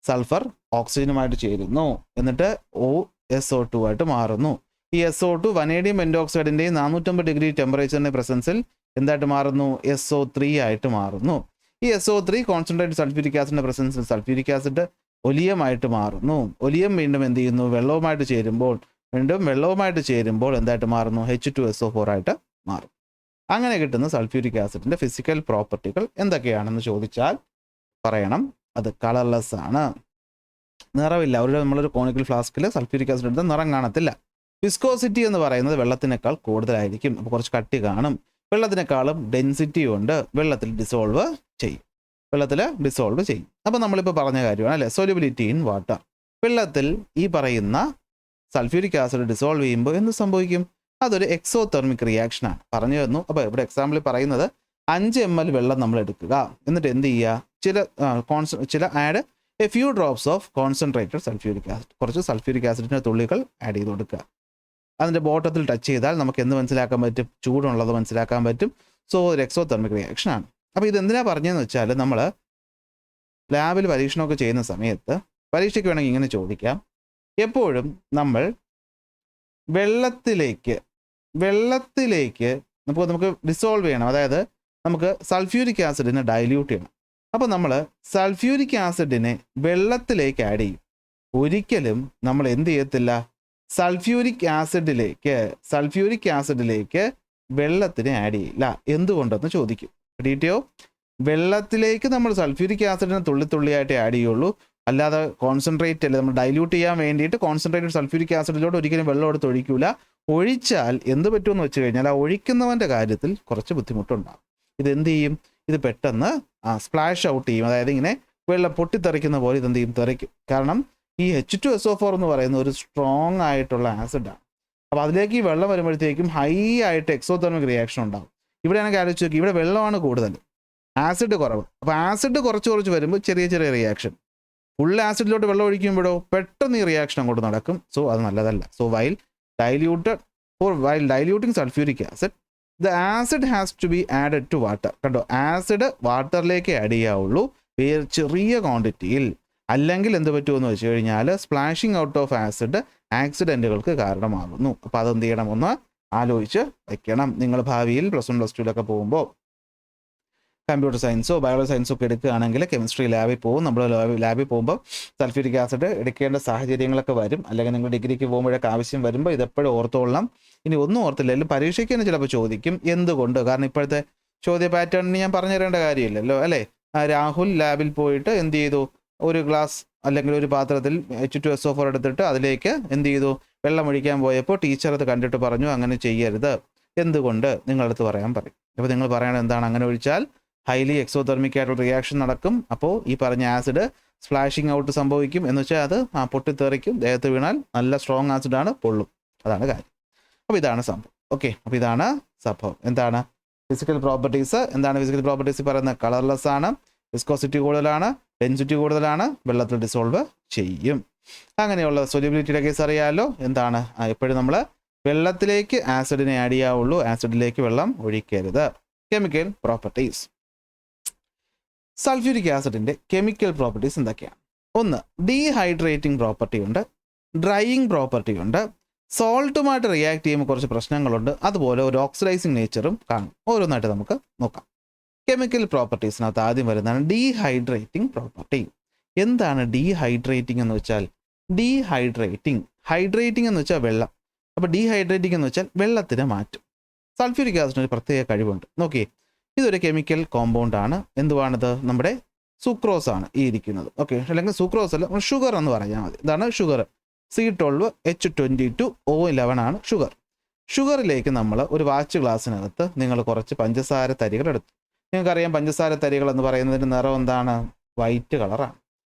സൾഫർ ഓക്സിജനുമായിട്ട് ചേരുന്നു, എന്നിട്ട് OSO2 ആയിട്ട് മാറുന്നു. ഈ SO2 വനേഡിയം പെൻഡോക്സൈഡിൻ്റെയും 450 ഡിഗ്രി ടെമ്പറേച്ചറിൻ്റെ പ്രസൻസിൽ എന്തായിട്ട് മാറുന്നു, SO3 ആയിട്ട് മാറുന്നു. ഈ SO3 കോൺസെൻട്രേറ്റ് സൾഫ്യൂരിക് ആസിഡിൻ്റെ പ്രസൻസിൽ സൾഫ്യൂരിക് ആസിഡ് ഒലിയമായിട്ട് മാറുന്നു. ഒലിയം വീണ്ടും എന്ത് ചെയ്യുന്നു, വെള്ളവുമായിട്ട് ചേരുമ്പോൾ എന്തായിട്ട് മാറുന്നു, H2SO4 ആയിട്ട് മാറും. അങ്ങനെ കിട്ടുന്ന സൾഫ്യൂരിക് ആസിഡിൻ്റെ ഫിസിക്കൽ പ്രോപ്പർട്ടികൾ എന്തൊക്കെയാണെന്ന് ചോദിച്ചാൽ പറയണം, അത് കളർലെസ് ആണ്, നിറമില്ല. നമ്മളൊരു കോണിക്കൽ ഫ്ലാസ്കിൽ സൾഫ്യൂരിക് ആസിഡ് എടുത്താൽ നിറം കാണത്തില്ല. വിസ്കോസിറ്റി എന്ന് പറയുന്നത് വെള്ളത്തിനേക്കാൾ കൂടുതലായിരിക്കും, അപ്പോൾ കുറച്ച് കട്ടി കാണും. വെള്ളത്തിനേക്കാളും ഡെൻസിറ്റി ഉണ്ട്, വെള്ളത്തിൽ ഡിസോൾവ് ചെയ്യും. അപ്പോൾ നമ്മളിപ്പോൾ പറഞ്ഞ കാര്യമാണ് അല്ലേ, സൊല്യൂബിലിറ്റി ഇൻ വാട്ടർ. വെള്ളത്തിൽ ഈ പറയുന്ന സൾഫ്യൂരിക് ആസിഡ് ഡിസോൾവ് ചെയ്യുമ്പോൾ എന്ത് സംഭവിക്കും, അതൊരു എക്സോതെർമിക് റിയാക്ഷനാണ് പറഞ്ഞു തന്നു. അപ്പോൾ ഇവിടെ എക്സാമ്പിൾ പറയുന്നത് 5 ml വെള്ളം നമ്മൾ എടുക്കുക, എന്നിട്ട് എന്ത് ചെയ്യുക, ചില add A few drops of concentrated sulphuric acid, കുറച്ച് സൾഫ്യൂരിക് ആസിഡിൻ്റെ തുള്ളികൾ ആഡ് ചെയ്ത് കൊടുക്കുക. അതിൻ്റെ ബോട്ടത്തിൽ ടച്ച് ചെയ്താൽ നമുക്ക് എന്ത് മനസ്സിലാക്കാൻ പറ്റും, ചൂടുള്ളത് മനസ്സിലാക്കാൻ പറ്റും. സോ ഒരു എക്സോതെർമിക് റിയാക്ഷനാണ്. അപ്പോൾ ഇതെന്തിനാ പറഞ്ഞതെന്ന് വെച്ചാൽ, നമ്മൾ ലാബിൽ പരീക്ഷണമൊക്കെ ചെയ്യുന്ന സമയത്ത് പരീക്ഷയ്ക്ക് വേണമെങ്കിൽ ഇങ്ങനെ ചോദിക്കാം, എപ്പോഴും നമ്മൾ വെള്ളത്തിലേക്ക് നമുക്ക് ഡിസോൾവ് ചെയ്യണം, അതായത് നമുക്ക് സൾഫ്യൂരിക് ആസിഡിനെ ഡൈല്യൂട്ട് ചെയ്യണം. അപ്പോൾ നമ്മൾ സൾഫ്യൂരിക് ആസിഡിനെ വെള്ളത്തിലേക്ക് ആഡ് ചെയ്യും. ഒരിക്കലും നമ്മൾ എന്ത് ചെയ്യത്തില്ല, സൾഫ്യൂരിക് ആസിഡിലേക്ക് വെള്ളത്തിനെ ആഡ് ചെയ്യില്ല. എന്തുകൊണ്ടെന്ന് ചോദിക്കും. കിട്ടിയോ? വെള്ളത്തിലേക്ക് നമ്മൾ സൾഫ്യൂരിക് ആസിഡിനെ തുള്ളിയായിട്ട് ആഡ് ചെയ്യുള്ളൂ, അല്ലാതെ കോൺസെൻട്രേറ്റ് അല്ല, നമ്മൾ ഡൈല്യൂട്ട് ചെയ്യാൻ വേണ്ടിയിട്ട് കോൺസെൻട്രേറ്റഡ് സൾഫ്യൂരിക് ആസിഡിലോട്ട് ഒരിക്കലും വെള്ളം എടുത്ത് ഒഴിക്കില്ല. ഒഴിച്ചാൽ എന്ത് പറ്റുമെന്ന് വെച്ച് കഴിഞ്ഞാൽ, ആ ഒഴിക്കുന്നവൻ്റെ കാര്യത്തിൽ കുറച്ച് ബുദ്ധിമുട്ടുണ്ടാകും. ഇതെന്ത് ചെയ്യും, ഇത് പെട്ടെന്ന് സ്പ്ലാഷ് ഔട്ട് ചെയ്യും. അതായത് ഇങ്ങനെ വെള്ളം പൊട്ടിത്തെറിക്കുന്ന പോലെ ഇതെന്ത് ചെയ്യും, തെറിക്കും. കാരണം ഈ H2SO4 എന്ന് പറയുന്ന ഒരു സ്ട്രോങ് ആയിട്ടുള്ള ആസിഡാണ്. അപ്പോൾ അതിലേക്ക് ഈ വെള്ളം വരുമ്പോഴത്തേക്കും ഹൈ ആയിട്ട് എക്സോതെർമിക് റിയാക്ഷൻ ഉണ്ടാകും. ഇവിടെയാണെങ്കിൽ ആലോചിച്ച് നോക്കി, ഇവിടെ വെള്ളമാണ് കൂടുതൽ, ആസിഡ് കുറവ്. അപ്പോൾ ആസിഡ് കുറച്ച് വരുമ്പോൾ ചെറിയ റിയാക്ഷൻ. ഫുൾ ആസിഡിലോട്ട് വെള്ളം ഒഴിക്കുമ്പോഴോ പെട്ടെന്ന് ഈ റിയാക്ഷൻ അങ്ങോട്ട് നടക്കും. സോ അത് നല്ലതല്ല. So while diluting sulphuric acid, the acid has to be added to water. കണ്ടോ, ആസിഡ് വാട്ടറിലേക്ക് ആഡ് ചെയ്യാവുള്ളൂ ചെറിയ ക്വാണ്ടിറ്റിയിൽ. അല്ലെങ്കിൽ എന്ത് പറ്റുമെന്ന് വെച്ച് കഴിഞ്ഞാൽ, സ്പ്ലാഷിങ് ഔട്ട് ഓഫ് ആസിഡ് ആക്സിഡൻറ്റുകൾക്ക് കാരണമാകുന്നു. അപ്പോൾ അതെന്ത് ചെയ്യണം, ഒന്ന് ആലോചിച്ച് വയ്ക്കണം. നിങ്ങൾ ഭാവിയിൽ +1 +2 പോകുമ്പോൾ കമ്പ്യൂട്ടർ സയൻസോ ബയോളജി സയൻസോ ഒക്കെ എടുക്കുകയാണെങ്കിൽ കെമിസ്ട്രി ലാബിൽ പോകും. നമ്മൾ ലാബിൽ പോകുമ്പോൾ സൾഫ്യൂരിക് ആസിഡ് എടുക്കേണ്ട സാഹചര്യങ്ങളൊക്കെ വരും. അല്ലെങ്കിൽ നിങ്ങൾ ഡിഗ്രിക്ക് പോകുമ്പോഴൊക്കെ ആവശ്യം വരുമ്പോൾ ഇതെപ്പോഴും ഓർത്തോളണം. ഇനി ഒന്നും ഓർത്തില്ലെങ്കിലും പരീക്ഷയ്ക്ക് തന്നെ ചിലപ്പോൾ ചോദിക്കും, എന്തുകൊണ്ട്. കാരണം ഇപ്പോഴത്തെ ചോദ്യ പാറ്റേണിന് ഞാൻ പറഞ്ഞു തരേണ്ട കാര്യമില്ലല്ലോ അല്ലേ. രാഹുൽ ലാബിൽ പോയിട്ട് എന്ത് ചെയ്തു, ഒരു ഗ്ലാസ് അല്ലെങ്കിൽ ഒരു പാത്രത്തിൽ H2SO4 എടുത്തിട്ട് അതിലേക്ക് എന്ത് ചെയ്തു, വെള്ളം ഒഴിക്കാൻ പോയപ്പോൾ ടീച്ചർ അത് കണ്ടിട്ട് പറഞ്ഞു അങ്ങനെ ചെയ്യരുത്, എന്തുകൊണ്ട് നിങ്ങളടുത്ത് പറയാൻ പറയും. അപ്പോൾ നിങ്ങൾ പറയണത് എന്താണ്, അങ്ങനെ ഒഴിച്ചാൽ ഹൈലി എക്സോതെർമിക് ആയിട്ടുള്ള റിയാക്ഷൻ നടക്കും. അപ്പോൾ ഈ പറഞ്ഞ ആസിഡ് സ്പ്ലാഷിങ് ഔട്ട് സംഭവിക്കും. എന്ന് വെച്ചാൽ അത് പൊട്ടിത്തെറിക്കും, ദേഹത്ത് വീണാൽ നല്ല സ്ട്രോങ് ആസിഡാണ്, പൊള്ളും. അതാണ് കാര്യം. അപ്പോൾ ഇതാണ് സംഭവം. ഓക്കെ, അപ്പോൾ ഇതാണ് സംഭവം. എന്താണ് ഫിസിക്കൽ പ്രോപ്പർട്ടീസ്? എന്താണ് ഫിസിക്കൽ പ്രോപ്പർട്ടീസ് പറയുന്നത്? കളർലെസ് ആണ്, വിസ്കോസിറ്റി കൂടുതലാണ്, ഡെൻസിറ്റി കൂടുതലാണ്, വെള്ളത്തിൽ ഡിസോൾവ് ചെയ്യും. അങ്ങനെയുള്ള സൊല്യൂബിലിറ്റിയുടെ കേസ് അറിയാമല്ലോ. എന്താണ്, എപ്പോഴും നമ്മൾ വെള്ളത്തിലേക്ക് ആസിഡിനെ ആഡ് ചെയ്യാവുള്ളൂ, ആസിഡിലേക്ക് വെള്ളം ഒഴിക്കരുത്. Chemical properties. സൾഫ്യൂരിക് ആസിഡിൻ്റെ കെമിക്കൽ പ്രോപ്പർട്ടീസ് എന്തൊക്കെയാണ്? ഒന്ന്, ഡീഹൈഡ്രേറ്റിംഗ് പ്രോപ്പർട്ടി ഉണ്ട്, ഡ്രൈയിങ് പ്രോപ്പർട്ടി ഉണ്ട്, സോൾട്ടുമായിട്ട് റിയാക്ട് ചെയ്യുമ്പോൾ കുറച്ച് പ്രശ്നങ്ങളുണ്ട്, അതുപോലെ ഒരു ഓക്സിഡൈസിങ് നേച്ചറും കാണും. ഓരോന്നായിട്ട് നമുക്ക് നോക്കാം. കെമിക്കൽ പ്രോപ്പർട്ടീസിനകത്ത് ആദ്യം വരുന്നതാണ് ഡീഹൈഡ്രേറ്റിംഗ് പ്രോപ്പർട്ടി. എന്താണ് ഡീഹൈഡ്രേറ്റിംഗ് എന്ന് വെച്ചാൽ? ഹൈഡ്രേറ്റിംഗ് എന്ന് വെച്ചാൽ വെള്ളം. അപ്പോൾ ഡീഹൈഡ്രേറ്റിംഗ് എന്ന് വെച്ചാൽ വെള്ളത്തിനെ മാറ്റും. സൾഫ്യൂരിക് ആസിഡിന് ഒരു പ്രത്യേക കഴിവുണ്ട്. നോക്കിയേ, ഇതൊരു കെമിക്കൽ കോമ്പൗണ്ട് ആണ്. എന്തുവാണിത്? നമ്മുടെ സുക്രോസ് ആണ് ഈ ഇരിക്കുന്നത്. ഓക്കെ, അല്ലെങ്കിൽ സുക്രോസ് അല്ല, ഷുഗർ എന്ന് പറയാൻ മതി. ഇതാണ് ഷുഗർ. C12H22O11 ആണ് ഷുഗർ. ഷുഗറിലേക്ക് നമ്മൾ ഒരു വാച്ച് ഗ്ലാസ്സിനകത്ത് നിങ്ങൾ കുറച്ച് പഞ്ചസാര തരികൾ എടുത്തു. നിങ്ങൾക്കറിയാം പഞ്ചസാര തരികൾ എന്ന് പറയുന്നതിൻ്റെ നിറം എന്താണ്? വൈറ്റ് കളറാണ്.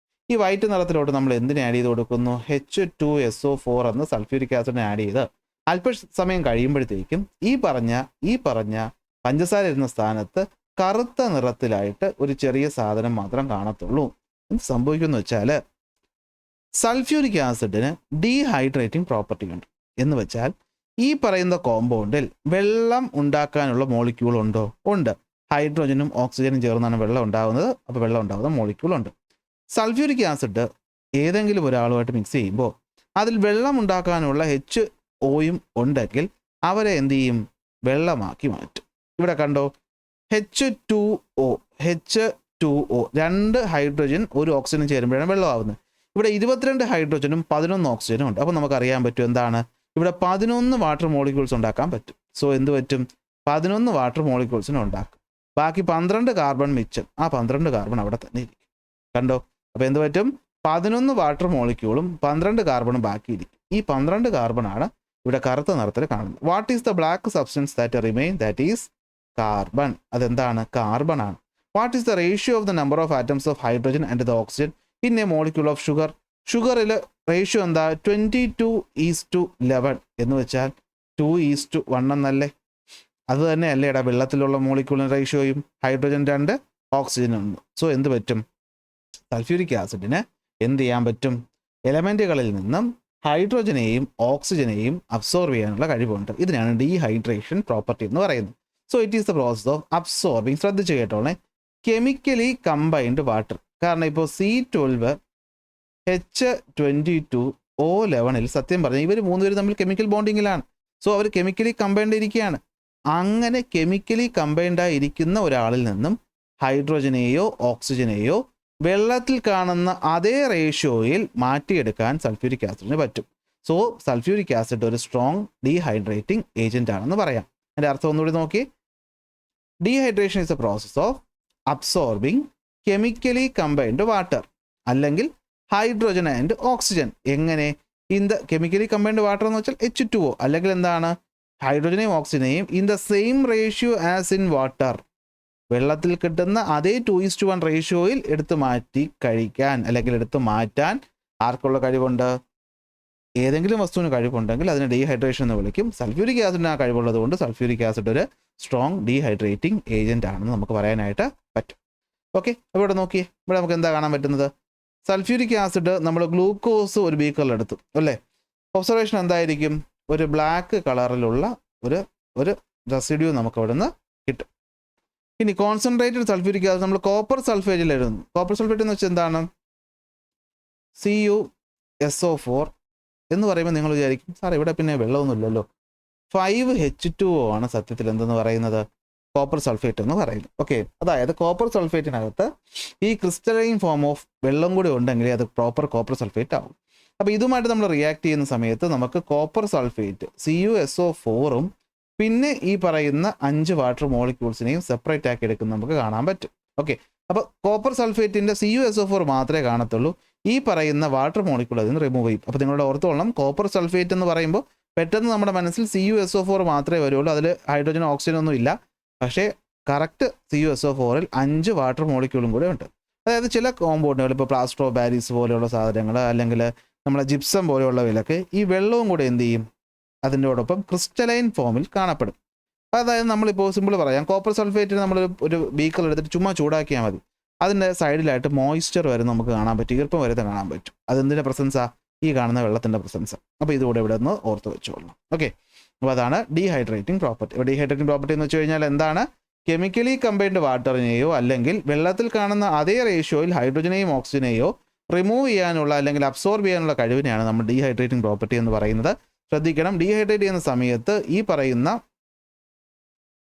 ഈ വൈറ്റ് നിറത്തിലോട്ട് നമ്മൾ എന്തിനെ ആഡ് ചെയ്ത് കൊടുക്കുന്നു? H2SO4 എന്ന സൾഫ്യൂരിക് ആസിഡിനെ ആഡ് ചെയ്ത് അല്പസമയം കഴിയുമ്പോഴത്തേക്കും ഈ പറഞ്ഞ പഞ്ചസാര ഇരുന്ന സ്ഥാനത്ത് കറുത്ത നിറത്തിലായിട്ട് ഒരു ചെറിയ സാധനം മാത്രം കാണത്തുള്ളൂ. എന്ത് സംഭവിക്കുമെന്ന് വെച്ചാൽ സൾഫ്യൂരിക് ആസിഡിന് ഡീഹൈഡ്രേറ്റിംഗ് പ്രോപ്പർട്ടി ഉണ്ട്. എന്ന് വെച്ചാൽ ഈ പറയുന്ന കോമ്പൗണ്ടിൽ വെള്ളം ഉണ്ടാക്കാനുള്ള മോളിക്യൂൾ ഉണ്ടോ? ഉണ്ട്. ഹൈഡ്രോജനും ഓക്സിജനും ചേർന്നാണ് വെള്ളം ഉണ്ടാകുന്നത്. അപ്പോൾ വെള്ളം ഉണ്ടാകുന്ന മോളിക്യൂൾ ഉണ്ട്. സൾഫ്യൂരിക് ആസിഡ് ഏതെങ്കിലും ഒരാളുമായിട്ട് മിക്സ് ചെയ്യുമ്പോൾ അതിൽ വെള്ളം ഉണ്ടാക്കാനുള്ള HOയും ഉണ്ടെങ്കിൽ അവരെ എന്ത് ചെയ്യും? വെള്ളമാക്കി മാറ്റും. ഇവിടെ കണ്ടോ, H2O 2 ഹൈഡ്രോജൻ ഒരു ഓക്സിജനും ചേരുമ്പോഴാണ് വെള്ളമാവുന്നത്. ഇവിടെ 22 ഹൈഡ്രോജനും 11 ഓക്സിജനും ഉണ്ട്. അപ്പോൾ നമുക്കറിയാൻ പറ്റും എന്താണ്? ഇവിടെ 11 വാട്ടർ മോളിക്യൂൾസ് ഉണ്ടാക്കാൻ പറ്റും. സോ എന്ത് പറ്റും? 11 വാട്ടർ മോളിക്യൂൾസിന് ഉണ്ടാക്കും. ബാക്കി 12 കാർബൺ മിച്ചം. ആ 12 കാർബൺ അവിടെ തന്നെ ഇരിക്കും. കണ്ടോ? അപ്പോൾ എന്ത് പറ്റും? 11 വാട്ടർ മോളിക്യൂളും 12 കാർബണും ബാക്കിയിരിക്കും. ഈ 12 കാർബണാണ് ഇവിടെ കറുത്ത നിറത്തിൽ കാണുന്നത്. What is the black substance that remain? That is carbon. അതെന്താണ്? കാർബൺ ആണ്. What is the ratio of the number of atoms of hydrogen and the oxygen in a molecule of sugar? ഷുഗറിൽ ratio എന്താ? 22:11 എന്ന് വെച്ചാൽ 2:1 എന്നല്ലേ? അത് തന്നെ അല്ലേ ഇടാ വെള്ളത്തിലുള്ള മോളിക്യൂളിന് റേഷ്യോയും? Hydrogen 2, oxygen 1. സോ എന്ത് പറ്റും? സൾഫ്യൂരിക് ആസിഡിന് എന്ത് ചെയ്യാൻ പറ്റും? എലമെൻറ്റുകളിൽ നിന്നും ഹൈഡ്രോജനെയും ഓക്സിജനെയും അബ്സോർബ് ചെയ്യാനുള്ള കഴിവുണ്ട്. ഇതിനാണ് ഡീഹൈഡ്രേഷൻ പ്രോപ്പർട്ടി എന്ന് പറയുന്നത്. So it is the process of absorbing. ശ്രദ്ധിച്ച് കേട്ടോളെ, കെമിക്കലി കമ്പൈൻഡ് വാട്ടർ. കാരണം ഇപ്പോൾ C12 H22O11 സത്യം പറഞ്ഞാൽ ഇവർ 3 പേര് തമ്മിൽ കെമിക്കൽ ബോണ്ടിങ്ങിലാണ്. സോ അവർ കെമിക്കലി കമ്പൈൻഡ് ഇരിക്കുകയാണ്. അങ്ങനെ കെമിക്കലി കമ്പൈൻഡായി ഇരിക്കുന്ന ഒരാളിൽ നിന്നും ഹൈഡ്രോജനെയോ ഓക്സിജനെയോ വെള്ളത്തിൽ കാണുന്ന അതേ റേഷ്യോയിൽ മാറ്റിയെടുക്കാൻ സൾഫ്യൂരിക് ആസിഡിന് പറ്റും. സോ സൾഫ്യൂരിക് ആസിഡ് ഒരു സ്ട്രോങ് ഡീഹൈഡ്രേറ്റിംഗ് ഏജന്റ് ആണെന്ന് പറയാം. അതിൻ്റെ അർത്ഥം ഒന്നുകൂടി നോക്കി. Dehydration is a process of absorbing chemically combined water അല്ലെങ്കിൽ ഹൈഡ്രോജൻ ആൻഡ് ഓക്സിജൻ. എങ്ങനെ? In the chemically combined water എന്ന് വെച്ചാൽ H2O, അല്ലെങ്കിൽ എന്താണ്? ഹൈഡ്രോജനെയും ഓക്സിജനെയും in the same ratio as in water. വെള്ളത്തിൽ കിട്ടുന്ന അതേ 2:1 റേഷ്യോയിൽ എടുത്തു മാറ്റി കഴിക്കാൻ അല്ലെങ്കിൽ എടുത്തു മാറ്റാൻ ആർക്കുള്ള കഴിവുണ്ട്? ഏതെങ്കിലും വസ്തുവിന് കഴിവുണ്ടെങ്കിൽ അതിനെ ഡീഹൈഡ്രേഷൻ എന്ന് വിളിക്കും. സൾഫ്യൂരിക് ആസിഡിന് ആ കഴിവുള്ളത് കൊണ്ട് സൾഫ്യൂരിക് ആസിഡ് ഒരു സ്ട്രോങ് ഡീഹൈഡ്രേറ്റിംഗ് ഏജന്റ് ആണെന്ന് നമുക്ക് പറയാനായിട്ട് പറ്റും. ഓക്കെ, അപ്പോൾ ഇവിടെ നോക്കിയേ, ഇവിടെ നമുക്ക് എന്താ കാണാൻ പറ്റുന്നത്? സൾഫ്യൂരിക് ആസിഡ് നമ്മൾ ഗ്ലൂക്കോസ് ഒരു ബീക്കറിൽ എടുത്തു അല്ലേ? ഒബ്സർവേഷൻ എന്തായിരിക്കും? ഒരു ബ്ലാക്ക് കളറിലുള്ള ഒരു റെസിഡ്യൂ നമുക്ക് അവിടെ നിന്ന് കിട്ടും. ഇനി കോൺസെൻട്രേറ്റഡ് സൾഫ്യൂരിക് ആസിഡ് നമ്മൾ കോപ്പർ സൾഫേറ്റിൽ എഴുതുന്നു. കോപ്പർ സൾഫേറ്റ് എന്ന് വെച്ചാൽ എന്താണ്? CuSO4 എന്ന് പറയുമ്പോൾ നിങ്ങൾ വിചാരിക്കും, സാർ ഇവിടെ പിന്നെ വെള്ളമൊന്നുമില്ലല്ലോ, 5H2O ആണ് സത്യത്തിൽ എന്തെന്ന് പറയുന്നത്? കോപ്പർ സൾഫേറ്റ് എന്ന് പറയുന്നത്. ഓക്കെ, അതായത് കോപ്പർ സൾഫേറ്റിനകത്ത് ഈ ക്രിസ്റ്റലൈൻ ഫോം ഓഫ് വെള്ളം കൂടി ഉണ്ടെങ്കിൽ അത് പ്രോപ്പർ കോപ്പർ സൾഫേറ്റ് ആവും. അപ്പോൾ ഇതുമായിട്ട് നമ്മൾ റിയാക്ട് ചെയ്യുന്ന സമയത്ത് നമുക്ക് കോപ്പർ സൾഫേറ്റ് CuSO4ഉം പിന്നെ ഈ പറയുന്ന 5 വാട്ടർ മോളിക്യൂൾസിനെയും സെപ്പറേറ്റ് ആക്കി എടുക്കുന്നത് നമുക്ക് കാണാൻ പറ്റും. ഓക്കെ, അപ്പോൾ കോപ്പർ സൾഫേറ്റിൻ്റെ CuSO4 മാത്രമേ കാണത്തുള്ളൂ. ഈ പറയുന്ന വാട്ടർ മോളിക്യൂൾ അതിന് റിമൂവ് ചെയ്യും. അപ്പോൾ നിങ്ങളുടെ ഓർത്തോളം, കോപ്പർ സൾഫേറ്റ് എന്ന് പറയുമ്പോൾ പെട്ടെന്ന് നമ്മുടെ മനസ്സിൽ CuSO4 മാത്രമേ വരുള്ളൂ. അതിൽ ഹൈഡ്രോജൻ ഓക്സിജൻ ഒന്നും ഇല്ല. പക്ഷേ കറക്റ്റ് CuSO4ൽ 5 വാട്ടർ മോളിക്യൂളും കൂടെ ഉണ്ട്. അതായത് ചില കോമ്പൗണ്ടുകൾ, ഇപ്പോൾ പ്ലാസ്റ്റർ ഓഫ് പാരീസ് പോലെയുള്ള സാധനങ്ങൾ അല്ലെങ്കിൽ നമ്മളെ ജിപ്സം പോലെയുള്ളവയിലൊക്കെ ഈ വെള്ളവും കൂടെ എന്ത് ചെയ്യും? അതിൻ്റെയോടൊപ്പം ക്രിസ്റ്റലൈൻ ഫോമിൽ കാണപ്പെടും. അതായത് നമ്മളിപ്പോൾ സിമ്പിൾ പറയാം, കോപ്പർ സൾഫേറ്റിന് നമ്മൾ ഒരു ബീക്കർ എടുത്തിട്ട് ചുമ്മാ ചൂടാക്കിയാൽ മതി. അതിൻ്റെ സൈഡിലായിട്ട് മോയ്സ്ചർ വരെ നമുക്ക് കാണാൻ പറ്റും, ഈർപ്പം വരെ കാണാൻ പറ്റും. അതെന്തിൻ്റെ പ്രസൻസാ? ഈ കാണുന്ന വെള്ളത്തിൻ്റെ പ്രസൻസ്. അപ്പോൾ ഇതുകൂടെ ഇവിടെ നിന്ന് ഓർത്ത് വെച്ചോളണം. ഓക്കെ, അപ്പോൾ അതാണ് ഡീഹൈഡ്രേറ്റിംഗ് പ്രോപ്പർട്ടി. അപ്പോൾ ഡീഹൈഡ്രേറ്റിംഗ് പ്രോപ്പർട്ടി എന്ന് വെച്ച് കഴിഞ്ഞാൽ എന്താണ്? കെമിക്കലി കമ്പൈൻഡ് വാട്ടറിനെയോ അല്ലെങ്കിൽ വെള്ളത്തിൽ കാണുന്ന അതേ റേഷ്യോയിൽ ഹൈഡ്രോജനെയും ഓക്സിജനെയോ റിമൂവ് ചെയ്യാനുള്ള അല്ലെങ്കിൽ അബ്സോർബ് ചെയ്യാനുള്ള കഴിവിനെയാണ് നമ്മൾ ഡീഹൈഡ്രേറ്റിംഗ് പ്രോപ്പർട്ടി എന്ന് പറയുന്നത്. ശ്രദ്ധിക്കണം, ഡീഹൈഡ്രേറ്റ് ചെയ്യുന്ന സമയത്ത് ഈ പറയുന്ന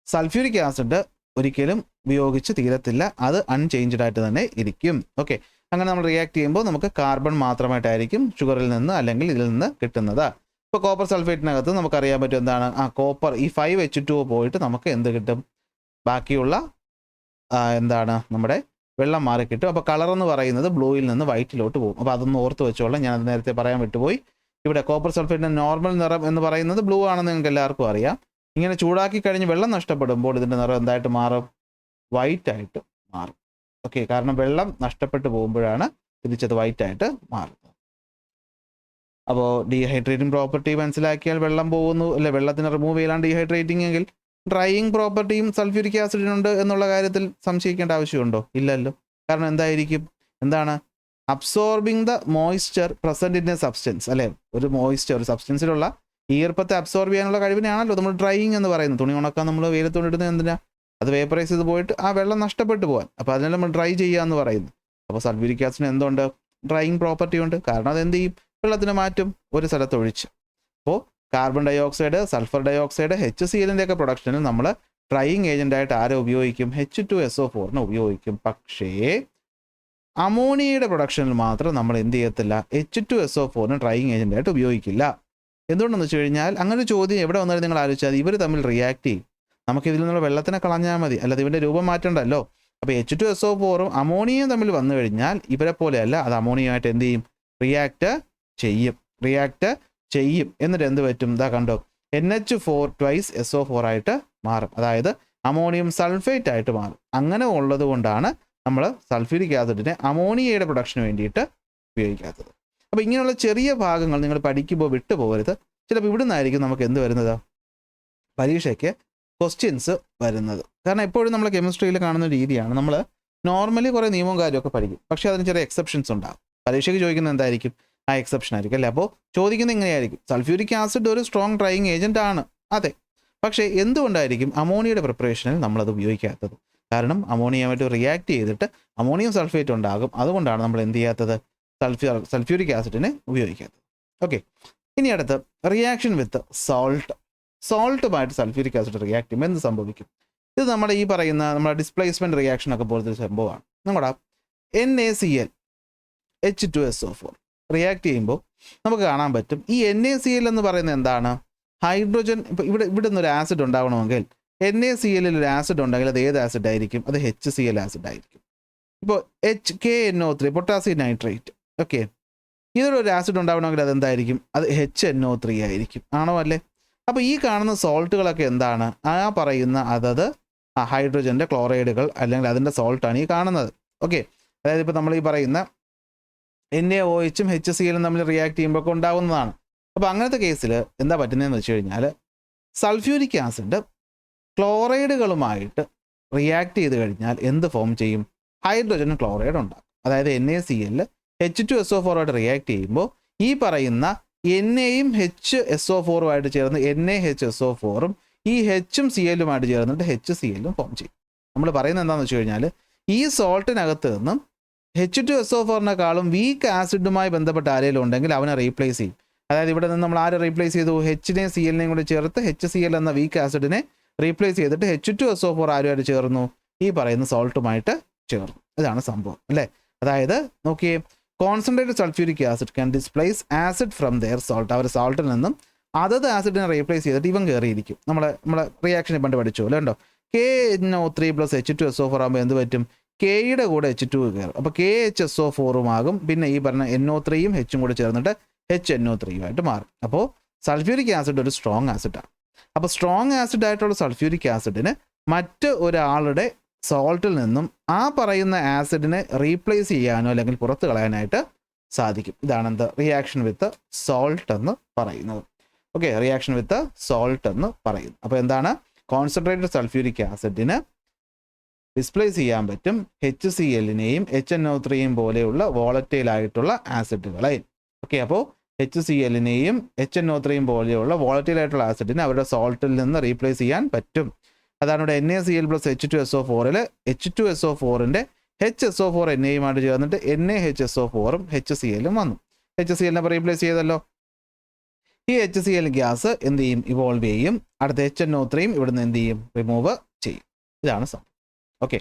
സൾഫ്യൂരിക് ആസിഡ് ഒരിക്കലും ഉപയോഗിച്ച് തീരത്തില്ല, അത് അൺചേഞ്ച്ഡ് ആയിട്ട് തന്നെ ഇരിക്കും. ഓക്കെ, അങ്ങനെ നമ്മൾ റിയാക്ട് ചെയ്യുമ്പോൾ നമുക്ക് കാർബൺ മാത്രമായിട്ടായിരിക്കും ഷുഗറിൽ നിന്ന് അല്ലെങ്കിൽ ഇതിൽ നിന്ന് കിട്ടുന്നത്. ഇപ്പോൾ കോപ്പർ സൾഫേറ്റിനകത്ത് നമുക്കറിയാൻ പറ്റും എന്താണ്? കോപ്പർ ഈ 5H2O പോയിട്ട് നമുക്ക് എന്ത് കിട്ടും? ബാക്കിയുള്ള എന്താണ്? നമ്മുടെ വെള്ളം മാറി കിട്ടും. അപ്പോൾ കളർ എന്ന് പറയുന്നത് ബ്ലൂയിൽ നിന്ന് വൈറ്റിലോട്ട് പോകും. അപ്പോൾ അതൊന്ന് ഓർത്ത് വെച്ചോളാം, ഞാനത് നേരത്തെ പറയാൻ വിട്ടുപോയി. ഇവിടെ കോപ്പർ സൾഫേറ്റിൻ്റെ നോർമൽ നിറം എന്ന് പറയുന്നത് ബ്ലൂ ആണെന്ന് നിങ്ങൾക്ക് എല്ലാവർക്കും അറിയാം. ഇങ്ങനെ ചൂടാക്കി കഴിഞ്ഞ് വെള്ളം നഷ്ടപ്പെടുമ്പോൾ ഇതിൻ്റെ നിറം എന്തായിട്ട് മാറും? വൈറ്റ് ആയിട്ട് മാറും. ഓക്കെ, കാരണം വെള്ളം നഷ്ടപ്പെട്ടു പോകുമ്പോഴാണ് തിരിച്ചത് വൈറ്റ് ആയിട്ട് മാറുന്നത്. അപ്പോൾ ഡീഹൈഡ്രേറ്റിംഗ് പ്രോപ്പർട്ടി മനസ്സിലാക്കിയാൽ വെള്ളം പോകുന്നു അല്ലെ, വെള്ളത്തിന് റിമൂവ് ചെയ്യലാണ് ഡീഹൈഡ്രേറ്റിംഗ് എങ്കിൽ ഡ്രൈയിങ് പ്രോപ്പർട്ടിയും സൾഫ്യൂരിക് ആസിഡിനുണ്ട് എന്നുള്ള കാര്യത്തിൽ സംശയിക്കേണ്ട ആവശ്യമുണ്ടോ? ഇല്ലല്ലോ. കാരണം എന്തായിരിക്കും? എന്താണ്? Absorbing the moisture present in A substance അല്ലെ, ഒരു മോയ്സ്ചർ ഒരു സബ്സ്റ്റൻസിലുള്ള ഈർപ്പത്തെ അബ്സോർബ് ചെയ്യാനുള്ള കഴിവിനാണല്ലോ നമ്മൾ ഡ്രൈയിങ് എന്ന് പറയുന്നത്. തുണി ഉണക്കാൻ നമ്മൾ വെയിലത്തോണ്ടിടുന്നത് എന്തിനാ? അത് വേപ്പറൈസ് ചെയ്ത് പോയിട്ട് ആ വെള്ളം നഷ്ടപ്പെട്ടു പോകാൻ. അപ്പോൾ അതിനെ നമ്മൾ ഡ്രൈ ചെയ്യുക എന്ന് പറയുന്നു. അപ്പോൾ സൾഫ്യൂരിക് ആസിഡിന് എന്തുണ്ട്? ഡ്രൈയിങ് പ്രോപ്പർട്ടി ഉണ്ട്. കാരണം അതെന്ത് ചെയ്യും? വെള്ളത്തിന് മാറ്റും ഒരു സ്ഥലത്ത് ഒഴിച്ച്. അപ്പോൾ carbon dioxide, sulphur dioxide, HCl ഒക്കെ പ്രൊഡക്ഷനിൽ നമ്മൾ ഡ്രൈയിങ് ഏജൻ്റായിട്ട് ആരെ ഉപയോഗിക്കും? H2SO4 ഉപയോഗിക്കും. പക്ഷേ അമോണിയയുടെ പ്രൊഡക്ഷനിൽ മാത്രം നമ്മൾ എന്ത് ചെയ്യത്തില്ല? H2SO4 ഡ്രൈയിങ് ഏജൻ്റായിട്ട് ഉപയോഗിക്കില്ല. എന്തുകൊണ്ടെന്ന് വെച്ച് കഴിഞ്ഞാൽ അങ്ങനെ ഒരു ചോദ്യം എവിടെ വന്നാലും നിങ്ങൾ ആലോചിച്ചാൽ ഇവർ തമ്മിൽ റിയാക്ട് ചെയ്യും. നമുക്ക് ഇതിൽ നിന്നുള്ള വെള്ളത്തിനെ കളഞ്ഞാൽ മതി, അല്ലാതെ ഇവൻ്റെ രൂപം മാറ്റണ്ടല്ലോ. അപ്പോൾ H2SO4 അമോണിയയും തമ്മിൽ വന്നു കഴിഞ്ഞാൽ ഇവരെ പോലെയല്ല, അത് അമോണിയമായിട്ട് എന്ത് ചെയ്യും? റിയാക്ട് ചെയ്യും. എന്നിട്ട് എന്ത് പറ്റും? ഇതാ കണ്ടോ, NH4 ട്വൈസ് SO4 ആയിട്ട് മാറും. അതായത് അമോണിയം സൾഫേറ്റ് ആയിട്ട് മാറും. അങ്ങനെ ഉള്ളത് കൊണ്ടാണ് നമ്മൾ സൾഫ്യൂരിക് ആസിഡിനെ അമോണിയയുടെ പ്രൊഡക്ഷന് വേണ്ടിയിട്ട് ഉപയോഗിക്കാത്തത്. അപ്പോൾ ഇങ്ങനെയുള്ള ചെറിയ ഭാഗങ്ങൾ നിങ്ങൾ പഠിക്കുമ്പോൾ വിട്ടു പോകരുത്. ചിലപ്പോൾ ഇവിടെ നിന്നായിരിക്കും നമുക്ക് എന്ത് വരുന്നത്? പരീക്ഷയ്ക്ക് ക്വസ്റ്റ്യൻസ് വരുന്നത്. കാരണം എപ്പോഴും നമ്മൾ കെമിസ്ട്രിയിൽ കാണുന്ന രീതിയാണ്, നമ്മൾ നോർമലി കുറേ നിയമവും കാര്യമൊക്കെ പഠിക്കും, പക്ഷേ അതിന് ചെറിയ എക്സെപ്ഷൻസ് ഉണ്ടാകും. പരീക്ഷയ്ക്ക് ചോദിക്കുന്നത് എന്തായിരിക്കും? ആ എക്സെപ്ഷൻ ആയിരിക്കും അല്ലേ. അപ്പോൾ ചോദിക്കുന്നത് ഇങ്ങനെയായിരിക്കും, സൾഫ്യൂരിക് ആസിഡ് ഒരു സ്ട്രോങ് ഡ്രൈയിങ് ഏജന്റ് ആണ്, അതെ, പക്ഷേ എന്തുകൊണ്ടായിരിക്കും അമോണിയയുടെ പ്രിപ്പറേഷനിൽ നമ്മളത് ഉപയോഗിക്കാത്തത്? കാരണം അമോണിയയുമായിട്ട് റിയാക്ട് ചെയ്തിട്ട് അമോണിയം സൾഫേറ്റ് ഉണ്ടാകും. അതുകൊണ്ടാണ് നമ്മൾ എന്ത് ചെയ്യാത്തത്? സൾഫ്യൂരിക് ആസിഡിനെ ഉപയോഗിക്കാത്തത്. ഓക്കെ, ഇനി അടുത്ത് റിയാക്ഷൻ വിത്ത് സോൾട്ടുമായിട്ട് സൾഫ്യൂരിക് ആസിഡ് റിയാക്ട് ചെയ്യുമ്പോൾ എന്ത് സംഭവിക്കും? ഇത് നമ്മുടെ ഈ പറയുന്ന നമ്മുടെ ഡിസ്പ്ലേസ്മെൻറ്റ് റിയാക്ഷൻ ഒക്കെ പോലത്തെ സംഭവമാണ്. നമ്മുടെ NaCl H2SO4 റിയാക്ട് ചെയ്യുമ്പോൾ നമുക്ക് കാണാൻ പറ്റും ഈ NaCl എന്ന് പറയുന്നത് എന്താണ്? ഹൈഡ്രോജൻ. ഇപ്പോൾ ഇവിടെ നിന്നൊരു ആസിഡ് ഉണ്ടാവണമെങ്കിൽ NaCl ഒരു ആസിഡ് ഉണ്ടെങ്കിൽ അത് ഏത് ആസിഡ് ആയിരിക്കും? അത് HCl ആസിഡ് ആയിരിക്കും. ഇപ്പോൾ KNO3 പൊട്ടാസ്യം നൈട്രേറ്റ്, ഓക്കെ, ഇതിലൊരു ആസിഡ് ഉണ്ടാവണമെങ്കിൽ അതെന്തായിരിക്കും? അത് HNO3 ആയിരിക്കും. ആണോ അല്ലേ? അപ്പോൾ ഈ കാണുന്ന സോൾട്ടുകളൊക്കെ എന്താണ്? ആ പറയുന്ന അതത് ഹൈഡ്രോജൻ്റെ ക്ലോറൈഡുകൾ അല്ലെങ്കിൽ അതിൻ്റെ സോൾട്ടാണ് ഈ കാണുന്നത്. ഓക്കെ, അതായത് ഇപ്പോൾ നമ്മൾ ഈ പറയുന്ന NaOHും HClഉം തമ്മിൽ റിയാക്ട് ചെയ്യുമ്പോൾ ഒക്കെ ഉണ്ടാകുന്നതാണ്. അപ്പോൾ അങ്ങനത്തെ കേസിൽ എന്താ പറ്റുന്നതെന്ന് വെച്ച് കഴിഞ്ഞാൽ സൾഫ്യൂരിക് ആസിഡ് ക്ലോറൈഡുകളുമായിട്ട് റിയാക്ട് ചെയ്ത് കഴിഞ്ഞാൽ എന്ത് ഫോം ചെയ്യും? ഹൈഡ്രോജൻ ക്ലോറൈഡ് ഉണ്ടാകും. അതായത് NaCl H2SO4 ആയിട്ട് റിയാക്ട് ചെയ്യുമ്പോൾ ഈ പറയുന്ന NAയും HSO4ഉമായിട്ട് ചേർന്ന് NaHSO4ഉം ഈ Hഉം Clുമായിട്ട് ചേർന്നിട്ട് HClഉം ഫോം ചെയ്യും. നമ്മൾ പറയുന്നത് എന്താണെന്ന് വെച്ച് കഴിഞ്ഞാൽ ഈ സോൾട്ടിനകത്ത് നിന്നും H2SO4-നെക്കാളും വീക്ക് ആസിഡുമായി ബന്ധപ്പെട്ട ആരെങ്കിലും ഉണ്ടെങ്കിൽ അവനെ റീപ്ലേസ് ചെയ്യും. അതായത് ഇവിടെ നിന്ന് നമ്മൾ ആരെ റീപ്ലേസ് ചെയ്തു? Hനെയും Clനെയും കൂടി ചേർത്ത് HCl എന്ന വീക്ക് ആസിഡിനെ റീപ്ലേസ് ചെയ്തിട്ട് H2SO4 ആരുമായിട്ട് ചേർന്നു? ഈ പറയുന്ന സോൾട്ടുമായിട്ട് ചേർന്നു. ഇതാണ് സംഭവം അല്ലേ. അതായത് നോക്കിയേ, concentrated sulphuric acid can displace acid from their salt. അവർ സോൾട്ടിൽ നിന്നും അതത് ആസിഡിനെ റീപ്ലേസ് ചെയ്തിട്ട് ഇവൻ കയറിയിരിക്കും. നമ്മളെ റിയാക്ഷനെ പണ്ട് പഠിച്ചു അല്ലേ ഉണ്ടോ? KNO3 + H2SO4 ആകുമ്പോൾ എന്ത് പറ്റും? കെയുടെ കൂടെ H2 കയറും. അപ്പോൾ KHSO4 ആകും. പിന്നെ ഈ പറഞ്ഞ NO3യും Hഉം കൂടെ ചേർന്നിട്ട് HNO3 മാറും. അപ്പോൾ സൾഫ്യൂരിക് ആസിഡ് ഒരു സ്ട്രോങ് ആസിഡാണ്. അപ്പോൾ സ്ട്രോങ് ആസിഡ് ആയിട്ടുള്ള സൾഫ്യൂരിക് ആസിഡിന് മറ്റ് ഒരാളുടെ സോൾട്ടിൽ നിന്നും ആ പറയുന്ന ആസിഡിനെ റീപ്ലേസ് ചെയ്യാനോ അല്ലെങ്കിൽ പുറത്ത് കളയാനായിട്ട് സാധിക്കും. ഇതാണ് എന്ത്? റിയാക്ഷൻ വിത്ത് സോൾട്ട് എന്ന് പറയുന്നത്. ഓക്കെ, റിയാക്ഷൻ വിത്ത് സോൾട്ട് എന്ന് പറയുന്നു. അപ്പോൾ എന്താണ്? കോൺസെൻട്രേറ്റഡ് സൾഫ്യൂരിക് ആസിഡിന് ഡിസ്പ്ലേസ് ചെയ്യാൻ പറ്റും HClനെയും HNO3യും പോലെയുള്ള വോളറ്റൈൽ ആയിട്ടുള്ള ആസിഡുകളെ. ഓക്കെ, അപ്പോൾ HClനെയും HNO3യും പോലെയുള്ള വോളറ്റൈൽ ആയിട്ടുള്ള ആസിഡിനെ അവരുടെ സോൾട്ടിൽ നിന്ന് റീപ്ലേസ് ചെയ്യാൻ പറ്റും. അതാണ് ഇവിടെ NaCl + H2SO4-ൽ H2SO4ൻ്റെ HSO4 NAയുമായിട്ട് ചേർന്നിട്ട് NaHSO4ഉം HClഉം വന്നു. HClനെ റീപ്ലേസ് ചെയ്തല്ലോ. ഈ HCl ഗ്യാസ് എന്ത് ചെയ്യും? ഇവോൾവ് ചെയ്യും. അടുത്ത HNO3യും ഇവിടുന്ന് എന്ത് ചെയ്യും? റിമൂവ് ചെയ്യും. ഇതാണ് സംഭവം. ഓക്കെ,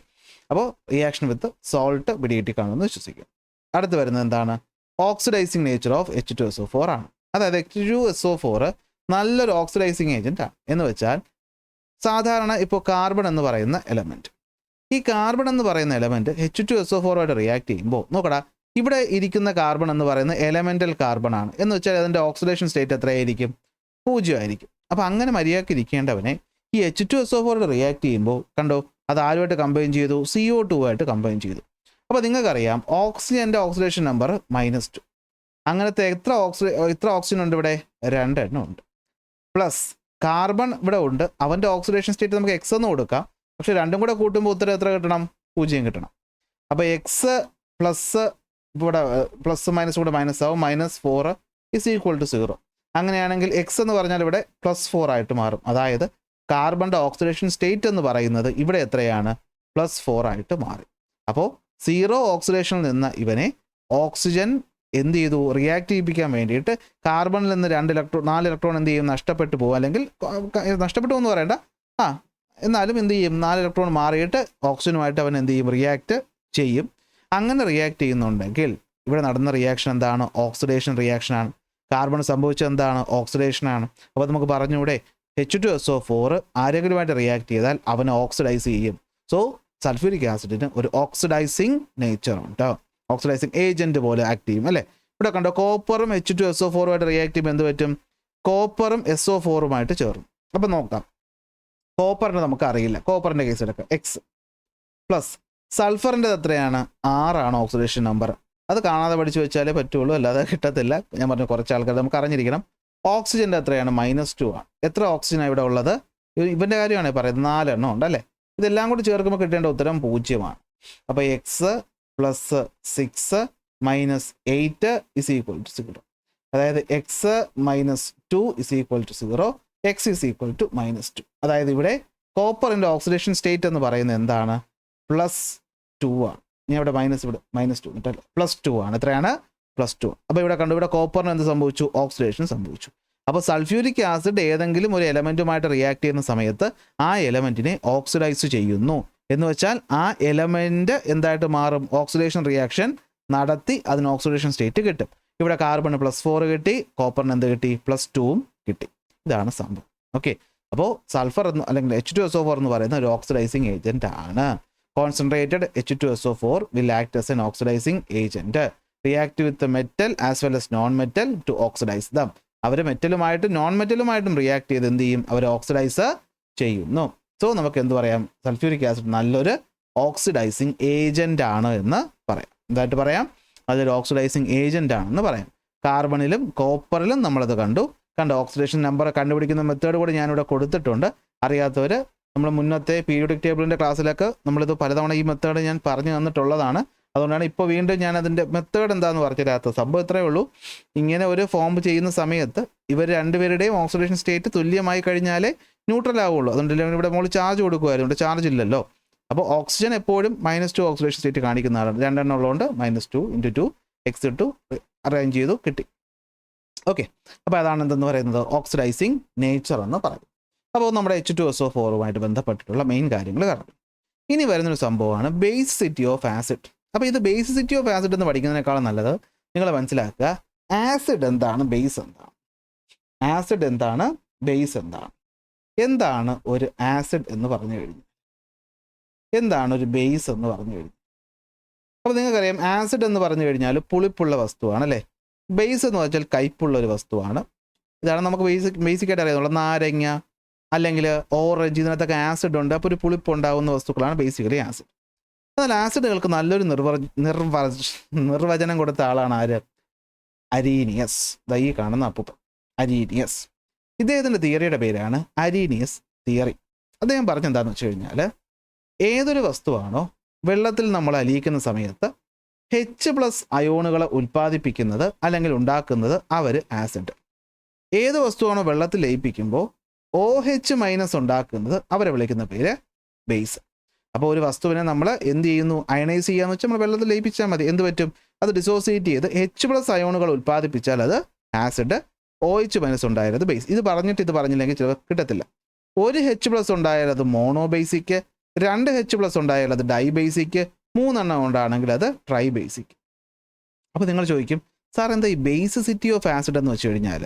അപ്പോൾ റിയാക്ഷൻ വിത്ത് സോൾട്ട് പിടികിട്ടി കാണുമെന്ന് വിശ്വസിക്കും. അടുത്ത് വരുന്നത് എന്താണ്? ഓക്സിഡൈസിങ് നേച്ചർ ഓഫ് H2SO4 ആണ്. അതായത് H2SO4 നല്ലൊരു ഓക്സിഡൈസിങ് ഏജന്റ് ആണ്. എന്ന് വെച്ചാൽ സാധാരണ ഇപ്പോൾ കാർബൺ എന്ന് പറയുന്ന എലമെൻറ്റ്, ഈ കാർബൺ എന്ന് പറയുന്ന എലമെൻറ്റ് H2SO4 ആയിട്ട് റിയാക്ട് ചെയ്യുമ്പോൾ നോക്കടാ, ഇവിടെ ഇരിക്കുന്ന കാർബൺ എന്ന് പറയുന്നത് എലമെൻ്റൽ കാർബൺ ആണ്. എന്ന് വെച്ചാൽ അതിൻ്റെ ഓക്സിഡേഷൻ സ്റ്റേറ്റ് എത്രയായിരിക്കും? 0 ആയിരിക്കും. അപ്പോൾ അങ്ങനെ മര്യാദയ്ക്ക് ഇരിക്കേണ്ടവനെ ഈ H2SO4 റിയാക്ട് ചെയ്യുമ്പോൾ കണ്ടോ, അത് ആരുമായിട്ട് കമ്പൈൻ ചെയ്തു? CO2 ആയിട്ട് കമ്പൈൻ ചെയ്തു. അപ്പോൾ നിങ്ങൾക്കറിയാം ഓക്സിജൻ്റെ ഓക്സിഡേഷൻ നമ്പർ -2. അങ്ങനത്തെ എത്ര ഓക്സിജൻ ഉണ്ട് ഇവിടെ? 2 എണ്ണം ഉണ്ട്. പ്ലസ് കാർബൺ ഇവിടെ ഉണ്ട്. അവൻ്റെ ഓക്സിഡേഷൻ സ്റ്റേറ്റ് നമുക്ക് X എന്ന് കൊടുക്കാം. പക്ഷേ രണ്ടും കൂടെ കൂട്ടുമ്പോൾ ഉത്തരം എത്ര കിട്ടണം? 0 കിട്ടണം. അപ്പോൾ X പ്ലസ് ഇവിടെ പ്ലസ് മൈനസ് കൂടെ മൈനസ് ആവും. -4 = 0. അങ്ങനെയാണെങ്കിൽ X എന്ന് പറഞ്ഞാൽ ഇവിടെ +4 ആയിട്ട് മാറും. അതായത് കാർബണിൻ്റെ ഓക്സിഡേഷൻ സ്റ്റേറ്റ് എന്ന് പറയുന്നത് ഇവിടെ എത്രയാണ്? +4 ആയിട്ട് മാറി. അപ്പോൾ 0 ഓക്സിഡേഷനിൽ നിന്ന് ഇവനെ ഓക്സിജൻ എന്ത് ചെയ്തു? റിയാക്ട് ചെയ്യിപ്പിക്കാൻ വേണ്ടിയിട്ട് കാർബണിൽ നിന്ന് 4 ഇലക്ട്രോൺ എന്ത് ചെയ്യും? നഷ്ടപ്പെട്ടു പോകും. അല്ലെങ്കിൽ നഷ്ടപ്പെട്ടു എന്ന് പറയണ്ട, എന്നാലും എന്ത് ചെയ്യും? 4 ഇലക്ട്രോൺ മാറിയിട്ട് ഓക്സിജനുമായിട്ട് അവൻ എന്ത് ചെയ്യും? റിയാക്ട് ചെയ്യും. അങ്ങനെ റിയാക്ട് ചെയ്യുന്നുണ്ടെങ്കിൽ ഇവിടെ നടന്ന റിയാക്ഷൻ എന്താണ്? ഓക്സിഡേഷൻ റിയാക്ഷനാണ്. കാർബൺ സംഭവിച്ചത് എന്താണ്? ഓക്സിഡേഷനാണ്. അപ്പോൾ നമുക്ക് പറഞ്ഞൂടെ H2SO4 ആരെങ്കിലുമായിട്ട് റിയാക്ട് ചെയ്താൽ അവനെ ഓക്സിഡൈസ് ചെയ്യും. സോ സൾഫ്യൂരിക് ആസിഡിന് ഒരു ഓക്സിഡൈസിങ് നേച്ചർ ഉണ്ട്. ഓക്സിഡൈസിങ് ഏജൻറ്റ് പോലെ ആക്ട് ചെയ്യും അല്ലേ? ഇവിടെ കണ്ടോ, കോപ്പറും H2SO4 റിയാക്ട് ചെയ്യുമ്പോൾ എന്ത് പറ്റും? കോപ്പറും SO4 ചേർന്നു. അപ്പം നോക്കാം, കോപ്പറിന് നമുക്ക് അറിയില്ല. കോപ്പറിൻ്റെ കേസ് എടുക്കാം. X പ്ലസ് സൾഫറിൻ്റെ എത്രയാണ്? 6 ആണ് ഓക്സിഡേഷൻ നമ്പർ. അത് കാണാതെ പഠിച്ചു വെച്ചാലേ പറ്റുള്ളൂ, അല്ലാതെ കിട്ടത്തില്ല. ഞാൻ പറഞ്ഞു കുറച്ച് ആൾക്കാർ നമുക്ക് അറിഞ്ഞിരിക്കണം. ഓക്സിജൻ്റെ എത്രയാണ്? -2 ആണ്. എത്ര ഓക്സിജനാണ് ഇവിടെ ഉള്ളത്? ഇവൻ്റെ കാര്യമാണ് പറയുന്നത്. 4 എണ്ണം ഉണ്ട് അല്ലേ? ഇതെല്ലാം കൂടി ചേർക്കുമ്പോൾ കിട്ടേണ്ട ഉത്തരം 0 ആണ്. അപ്പോൾ X + 6 - 8 = 0. അതായത് X - 2 = 0. X = -2. അതായത് ഇവിടെ കോപ്പറിൻ്റെ ഓക്സിഡേഷൻ സ്റ്റേറ്റ് എന്ന് പറയുന്നത് എന്താണ്? +2 ആണ്. ഞാൻ ഇവിടെ -2 ഇട്ടല്ലോ. +2 ആണ്. എത്രയാണ്? +2. അപ്പോൾ ഇവിടെ കണ്ടു, ഇവിടെ കോപ്പറിന് എന്ത് സംഭവിച്ചു? ഓക്സിഡേഷൻ സംഭവിച്ചു. അപ്പോൾ സൾഫ്യൂരിക് ആസിഡ് ഏതെങ്കിലും ഒരു എലമെൻറ്റുമായിട്ട് റിയാക്ട് ചെയ്യുന്ന സമയത്ത് ആ എലമെൻറ്റിനെ ഓക്സിഡൈസ് ചെയ്യുന്നു. എന്ന് വെച്ചാൽ ആ എലമെൻറ്റ് എന്തായിട്ട് മാറും? ഓക്സിഡേഷൻ റിയാക്ഷൻ നടത്തി അതിന് ഓക്സിഡേഷൻ സ്റ്റേറ്റ് കിട്ടും. ഇവിടെ കാർബണ് +4 കിട്ടി, കോപ്പറിന് എന്ത് കിട്ടി? +2 കിട്ടി. ഇതാണ് സംഭവം. ഓക്കെ, അപ്പോൾ സൾഫർ അല്ലെങ്കിൽ H2SO4 എന്ന് പറയുന്ന ഒരു ഓക്സിഡൈസിങ് ഏജന്റ് ആണ്. Concentrated H2SO4 will act as an oxidizing agent. React with the metal as well as non-metal to oxidize them. അവർ മെറ്റലുമായിട്ട് നോൺ മെറ്റലുമായിട്ടും റിയാക്ട് ചെയ്ത് എന്ത് ചെയ്യും? അവർ ഓക്സിഡൈസ് ചെയ്യുന്നു. സോ നമുക്ക് എന്ത് പറയാം? സൾഫ്യൂരിക് ആസിഡ് നല്ലൊരു ഓക്സിഡൈസിങ് ഏജന്റ് ആണ് എന്ന് പറയാം. എന്തായിട്ട് പറയാം? അതൊരു ഓക്സിഡൈസിങ് ഏജന്റ് ആണെന്ന് പറയാം. കാർബണിലും കോപ്പറിലും നമ്മളത് കണ്ടു. ഓക്സിഡേഷൻ നമ്പർ കണ്ടുപിടിക്കുന്ന മെത്തേഡ് കൂടി ഞാനിവിടെ കൊടുത്തിട്ടുണ്ട്. അറിയാത്തവർ നമ്മൾ മുന്നത്തെ പീരിയോഡിക് ടേബിളിൻ്റെ ക്ലാസ്സിലൊക്കെ നമ്മളിത് പലതവണ ഈ മെത്തേഡ് ഞാൻ പറഞ്ഞു തന്നിട്ടുള്ളതാണ്. അതുകൊണ്ടാണ് ഇപ്പോൾ വീണ്ടും ഞാൻ അതിൻ്റെ മെത്തേഡ് എന്താണെന്ന് പറഞ്ഞു തരാത്തത്. സംഭവം ഇത്രയേ ഉള്ളൂ. ഇങ്ങനെ ഒരു ഫോം ചെയ്യുന്ന സമയത്ത് ഇവർ രണ്ടുപേരുടെയും ഓക്സിഡേഷൻ സ്റ്റേറ്റ് തുല്യമായി കഴിഞ്ഞാലേ ന്യൂട്രൽ ആവുള്ളൂ. അതുകൊണ്ട് ഇവിടെ മുകളിൽ ചാർജ് കൊടുക്കുമായിരുന്നു, ചാർജ് ഇല്ലല്ലോ. അപ്പോൾ ഓക്സിജൻ എപ്പോഴും -2 ഓക്സിഡേഷൻ സ്റ്റേറ്റ് കാണിക്കുന്നതാണ്. 2 എണ്ണം ഉള്ളതുകൊണ്ട് -2 × 2 X ഇട്ടു, അറേഞ്ച് ചെയ്തു, കിട്ടി. ഓക്കെ, അപ്പോൾ അതാണ് എന്തെന്ന് പറയുന്നത്? ഓക്സിഡൈസിങ് നേച്ചർ എന്ന് പറയും. അപ്പോൾ നമ്മുടെ H2SO4 ബന്ധപ്പെട്ടിട്ടുള്ള മെയിൻ കാര്യങ്ങൾ കാണും. ഇനി വരുന്നൊരു സംഭവമാണ് ബേസിസിറ്റി ഓഫ് ആസിഡ്. അപ്പോൾ ഇത് ബേസിസിറ്റി ഓഫ് ആസിഡ് എന്ന് പഠിക്കുന്നതിനേക്കാളും നല്ലത് നിങ്ങൾ മനസ്സിലാക്കുക ആസിഡ് എന്താണ്, ബേസ് എന്താണ്. ആസിഡ് എന്താണ്, ബേസ് എന്താണ്. എന്താണ് ഒരു ആസിഡ് എന്ന് പറഞ്ഞു കഴിഞ്ഞു, എന്താണ് ഒരു ബേസ് എന്ന് പറഞ്ഞു കഴിഞ്ഞു. അപ്പോൾ നിങ്ങൾക്കറിയാം ആസിഡ് എന്ന് പറഞ്ഞു കഴിഞ്ഞാൽ പുളിപ്പുള്ള വസ്തുവാണ് അല്ലേ? ബേസ് എന്ന് വെച്ചാൽ കയ്പുള്ള ഒരു വസ്തുവാണ്. ഇതാണ് നമുക്ക് ബേസിക്കായിട്ട് അറിയാവുന്നത്. നാരങ്ങ അല്ലെങ്കിൽ ഓറഞ്ച്, ഇതിനകത്തൊക്കെ ആസിഡ് ഉണ്ട്. അപ്പോൾ ഒരു പുളിപ്പ് ഉണ്ടാകുന്ന വസ്തുക്കളാണ് ബേസിക്കലി ആസിഡ്. എന്നാൽ ആസിഡുകൾക്ക് നല്ലൊരു നിർവചനം കൊടുത്ത ആളാണ് ആര്? അരീനിയസ്. ഈ കാണുന്ന അപ്പൂപ്പൻ അരീനിയസ്. ഇദ്ദേഹത്തിൻ്റെ തിയറിയുടെ പേരാണ് അരീനിയസ് തിയറി. അദ്ദേഹം പറഞ്ഞെന്താണെന്ന് വെച്ച് കഴിഞ്ഞാൽ ഏതൊരു വസ്തുവാണോ വെള്ളത്തിൽ നമ്മൾ അലിയിക്കുന്ന സമയത്ത് H+ അയോണുകളെ ഉൽപ്പാദിപ്പിക്കുന്നത് അല്ലെങ്കിൽ ഉണ്ടാക്കുന്നത് അവർ ആസിഡ്. ഏത് വസ്തുവാണോ വെള്ളത്തിൽ ലയിപ്പിക്കുമ്പോൾ OH- ഉണ്ടാക്കുന്നത് അവരെ വിളിക്കുന്ന പേര് ബേസ്. അപ്പോൾ ഒരു വസ്തുവിനെ നമ്മൾ എന്ത് ചെയ്യുന്നു? അയണൈസ് ചെയ്യാന്ന് വെച്ചാൽ നമ്മൾ വെള്ളത്തിൽ ലയിപ്പിച്ചാൽ മതി. എന്ത് പറ്റും? അത് ഡിസോസിയേറ്റ് ചെയ്ത് H+ അയോണുകൾ ഉൽപ്പാദിപ്പിച്ചാൽ അത് ആസിഡ്. OH- ഉണ്ടായാലത് base. ഇത് പറഞ്ഞിട്ട് ഇത് പറഞ്ഞില്ലെങ്കിൽ ചിലപ്പോൾ കിട്ടത്തില്ല. ഒരു H+ ഉണ്ടായാൽ അത് മോണോ ബേസിക്, 2 H+ ഉണ്ടായാൽ അത് ഡൈ ബേസിക്, 3 എണ്ണം ഉണ്ടാണെങ്കിൽ അത് ട്രൈ ബേസിക്. അപ്പോൾ നിങ്ങൾ ചോദിക്കും, സാർ എന്താ ഈ ബേസിസിറ്റി ഓഫ് ആസിഡ് എന്ന് വെച്ച് കഴിഞ്ഞാൽ?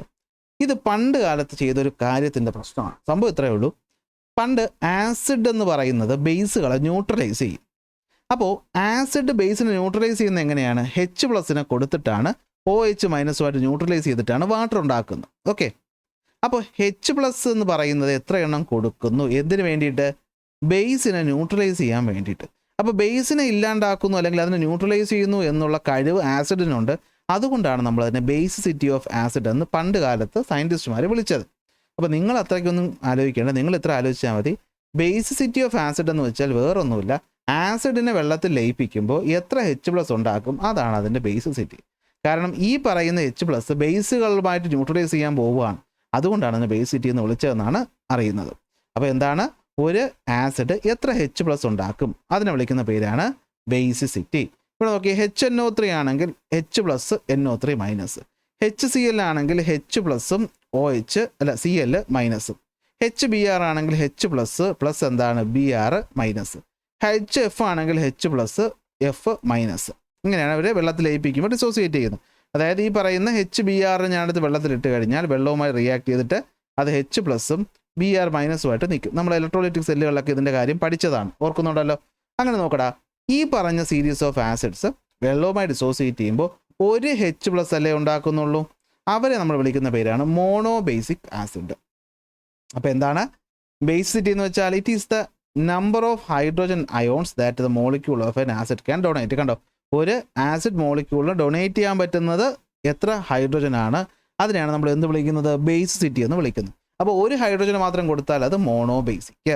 ഇത് പണ്ട് കാലത്ത് ചെയ്തൊരു കാര്യത്തിൻ്റെ പ്രശ്നമാണ്. സംഭവം ഇത്രയേ ഉള്ളൂ. പണ്ട് ആസിഡ് എന്ന് പറയുന്നത് ബേസുകളെ ന്യൂട്രലൈസ് ചെയ്യും. അപ്പോൾ ആസിഡ് ബേസിനെ ന്യൂട്രലൈസ് ചെയ്യുന്നത് എങ്ങനെയാണ്? എച്ച് പ്ലസിനെ കൊടുത്തിട്ടാണ് OH മൈനസുമായിട്ട് ന്യൂട്രലൈസ് ചെയ്തിട്ടാണ് വാട്ടർ ഉണ്ടാക്കുന്നത്. ഓക്കെ, അപ്പോൾ എച്ച് പ്ലസ് എന്ന് പറയുന്നത് എത്ര എണ്ണം കൊടുക്കുന്നു? എന്തിനു വേണ്ടിയിട്ട്? ബേസിനെ ന്യൂട്രലൈസ് ചെയ്യാൻ വേണ്ടിയിട്ട്. അപ്പോൾ ബേസിനെ ഇല്ലാണ്ടാക്കുന്നു അല്ലെങ്കിൽ അതിനെ ന്യൂട്രലൈസ് ചെയ്യുന്നു എന്നുള്ള കഴിവ് ആസിഡിനുണ്ട്. അതുകൊണ്ടാണ് നമ്മൾ അതിനെ ബേസിസിറ്റി ഓഫ് ആസിഡ് എന്ന് പണ്ട് കാലത്ത് സയൻറ്റിസ്റ്റുമാർ വിളിച്ചത്. അപ്പോൾ നിങ്ങൾ അത്രയ്ക്കൊന്നും ആലോചിക്കേണ്ട, നിങ്ങൾ ഇത്ര ആലോചിച്ചാൽ മതി. ബേസിസിറ്റി ഓഫ് ആസിഡ് എന്ന് വെച്ചാൽ വേറൊന്നുമില്ല, ആസിഡിനെ വെള്ളത്തിൽ ലയിപ്പിക്കുമ്പോൾ എത്ര എച്ച് പ്ലസ് ഉണ്ടാക്കും അതാണ് അതിൻ്റെ ബേസിസിറ്റി. കാരണം ഈ പറയുന്ന എച്ച് പ്ലസ് ബേസുകളുമായിട്ട് ന്യൂട്രലൈസ് ചെയ്യാൻ പോവുകയാണ്. അതുകൊണ്ടാണ് അതിന് ബേസിസിറ്റി എന്ന് വിളിച്ചതെന്നാണ് അറിയുന്നത്. അപ്പോൾ എന്താണ്? ഒരു ആസിഡ് എത്ര എച്ച് പ്ലസ് ഉണ്ടാക്കും അതിനെ വിളിക്കുന്ന പേരാണ് ബേസിസിറ്റി. ഇവിടെ നോക്കി, HNO3 ആണെങ്കിൽ H plus NO3 minus, HCl ആണെങ്കിൽ H പ്ലസും Cl മൈനസും, HBr ആണെങ്കിൽ H പ്ലസ് പ്ലസ് എന്താണ് Br മൈനസ്, HF ആണെങ്കിൽ H പ്ലസ് F മൈനസ്. ഇങ്ങനെയാണ് അവർ വെള്ളത്തിൽ ലയിപ്പിക്കുമ്പോൾ ഡിസോസിയേറ്റ് ചെയ്യുന്നത്. അതായത് ഈ പറയുന്ന HBr ഞാനത് വെള്ളത്തിലിട്ട് കഴിഞ്ഞാൽ വെള്ളവുമായി റിയാക്ട് ചെയ്തിട്ട് അത് H പ്ലസും Br മൈനസുമായിട്ട് നിൽക്കും. നമ്മൾ ഇലക്ട്രോലൈറ്റിക് സെല്ലുകളിലൊക്കെ ഇതിൻ്റെ കാര്യം പഠിച്ചതാണ്, ഓർക്കുന്നുണ്ടല്ലോ. അങ്ങനെ നോക്കടാ, ഈ പറഞ്ഞ സീരീസ് ഓഫ് ആസിഡ്സ് വെള്ളവുമായി ഡിസോസിയേറ്റ് ചെയ്യുമ്പോൾ ഒരു H പ്ലസ് അല്ലേ ഉണ്ടാക്കുന്നുള്ളൂ. അവരെ നമ്മൾ വിളിക്കുന്ന പേരാണ് മോണോ ബേസിക് ആസിഡ്. അപ്പോൾ എന്താണ് ബേസിസിറ്റി എന്ന് വെച്ചാൽ? It is the number of hydrogen ions that the molecule of N acid can donate. കണ്ടോ, ഒരു ആസിഡ് മോളിക്യൂളിന് ഡൊണേറ്റ് ചെയ്യാൻ പറ്റുന്നത് എത്ര ഹൈഡ്രോജൻ ആണ്, അതിനെയാണ് നമ്മൾ എന്ത് വിളിക്കുന്നത്? ബേസിസിറ്റി എന്ന് വിളിക്കുന്നത്. അപ്പോൾ ഒരു ഹൈഡ്രോജൻ മാത്രം കൊടുത്താൽ അത് മോണോ ബേസിക്.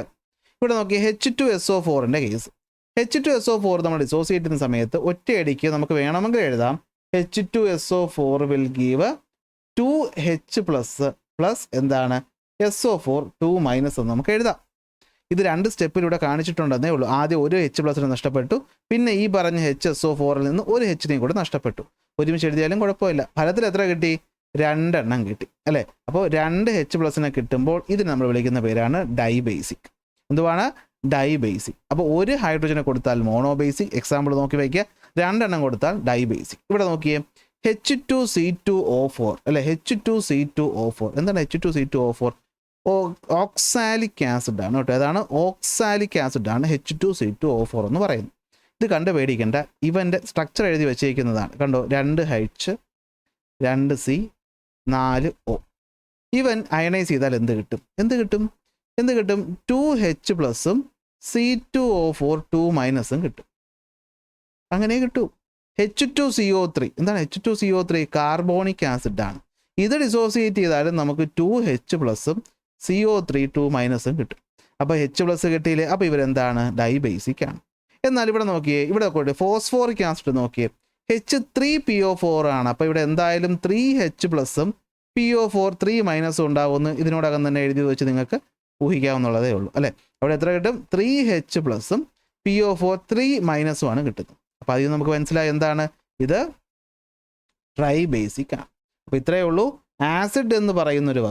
ഇവിടെ നോക്കി, H2SO4ൻ്റെ കേസ്. H2SO4 നമ്മൾ ഡിസോസിയേറ്റ് ചെയ്യുന്ന സമയത്ത് ഒറ്റയടിക്ക് നമുക്ക് വേണമെങ്കിൽ എഴുതാം H2SO4 will give 2H plus plus എന്താണ് SO4 2 മൈനസ് എന്ന് നമുക്ക് എഴുതാം. ഇത് രണ്ട് സ്റ്റെപ്പിലൂടെ കാണിച്ചിട്ടുണ്ടെന്നേ ഉള്ളൂ. ആദ്യം ഒരു H പ്ലസിന് നഷ്ടപ്പെട്ടു, പിന്നെ ഈ പറഞ്ഞ HSO4ൽ നിന്ന് ഒരു Hനെയും കൂടെ നഷ്ടപ്പെട്ടു. ഒരുമിച്ച് എഴുതിയാലും കുഴപ്പമില്ല. ഫലത്തിൽ എത്ര കിട്ടി? 2 എണ്ണം കിട്ടി അല്ലേ. അപ്പോൾ 2 H പ്ലസിനെ കിട്ടുമ്പോൾ ഇതിന് നമ്മൾ വിളിക്കുന്ന പേരാണ് ഡൈബേസിക്. എന്തുവാണ്? ഡൈബേസിക്. അപ്പോൾ ഒരു ഹൈഡ്രോജനെ കൊടുത്താൽ മോണോ ബേസിക്, എക്സാമ്പിൾ നോക്കി വയ്ക്കുക. 2 എണ്ണം കൊടുത്താൽ ഡൈബേസിക്. ഇവിടെ നോക്കിയേ, H2C2O4 അല്ലേ, H2C2O4. എന്താണ് H2C2O4? ഓക്സാലിക് ആസിഡ് ആണ് കേട്ടോ. ഏതാണ്? ഓക്സാലിക് ആസിഡ് ആണ് H2C2O4 എന്ന് പറയുന്നത്. ഇത് കണ്ട് പേടിക്കേണ്ട, ഇവൻ്റെ സ്ട്രക്ചർ എഴുതി വെച്ചേക്കുന്നതാണ്. കണ്ടോ, 2H 2C 4O. ഇവൻ അയണൈസ് ചെയ്താൽ എന്ത് കിട്ടും? എന്ത് കിട്ടും? 2H പ്ലസും C2O4 2 മൈനസും കിട്ടും. അങ്ങനെ കിട്ടൂ. H2CO3 എന്താണ്? H2CO3 കാർബോണിക് ആസിഡ് ആണ്. ഇത് ഡിസോസിയേറ്റ് ചെയ്താലും നമുക്ക് 2H പ്ലസും CO3 2 മൈനസും കിട്ടും. അപ്പോൾ H പ്ലസ് കിട്ടിയില്ലേ? അപ്പോൾ ഇവരെന്താണ്? ഡൈബേസിക് ആണ്. എന്നാൽ ഇവിടെ നോക്കിയേ, ഇവിടെ ഫോസ്ഫോറിക് ആസിഡ് നോക്കിയേ, H3PO4 ആണ്. അപ്പോൾ ഇവിടെ എന്തായാലും 3H പ്ലസും PO4 3 മൈനസും ഉണ്ടാവുമെന്ന് ഇതിനോടകം തന്നെ എഴുതി വെച്ച് നിങ്ങൾക്ക് ഊഹിക്കാവുന്നുള്ളതേ ഉള്ളൂ അല്ലേ. അവിടെ എത്ര കിട്ടും? 3H പ്ലസും PO4 3 മൈനസും ആണ് കിട്ടുന്നത്. അപ്പോൾ അതിൽ നമുക്ക് മനസ്സിലായി എന്താണ് ഇത്? ട്രൈബേസിക് ആണ്. അപ്പോൾ ഇത്രയേ ഉള്ളൂ. ആസിഡ് എന്ന് പറയുന്ന ഒരു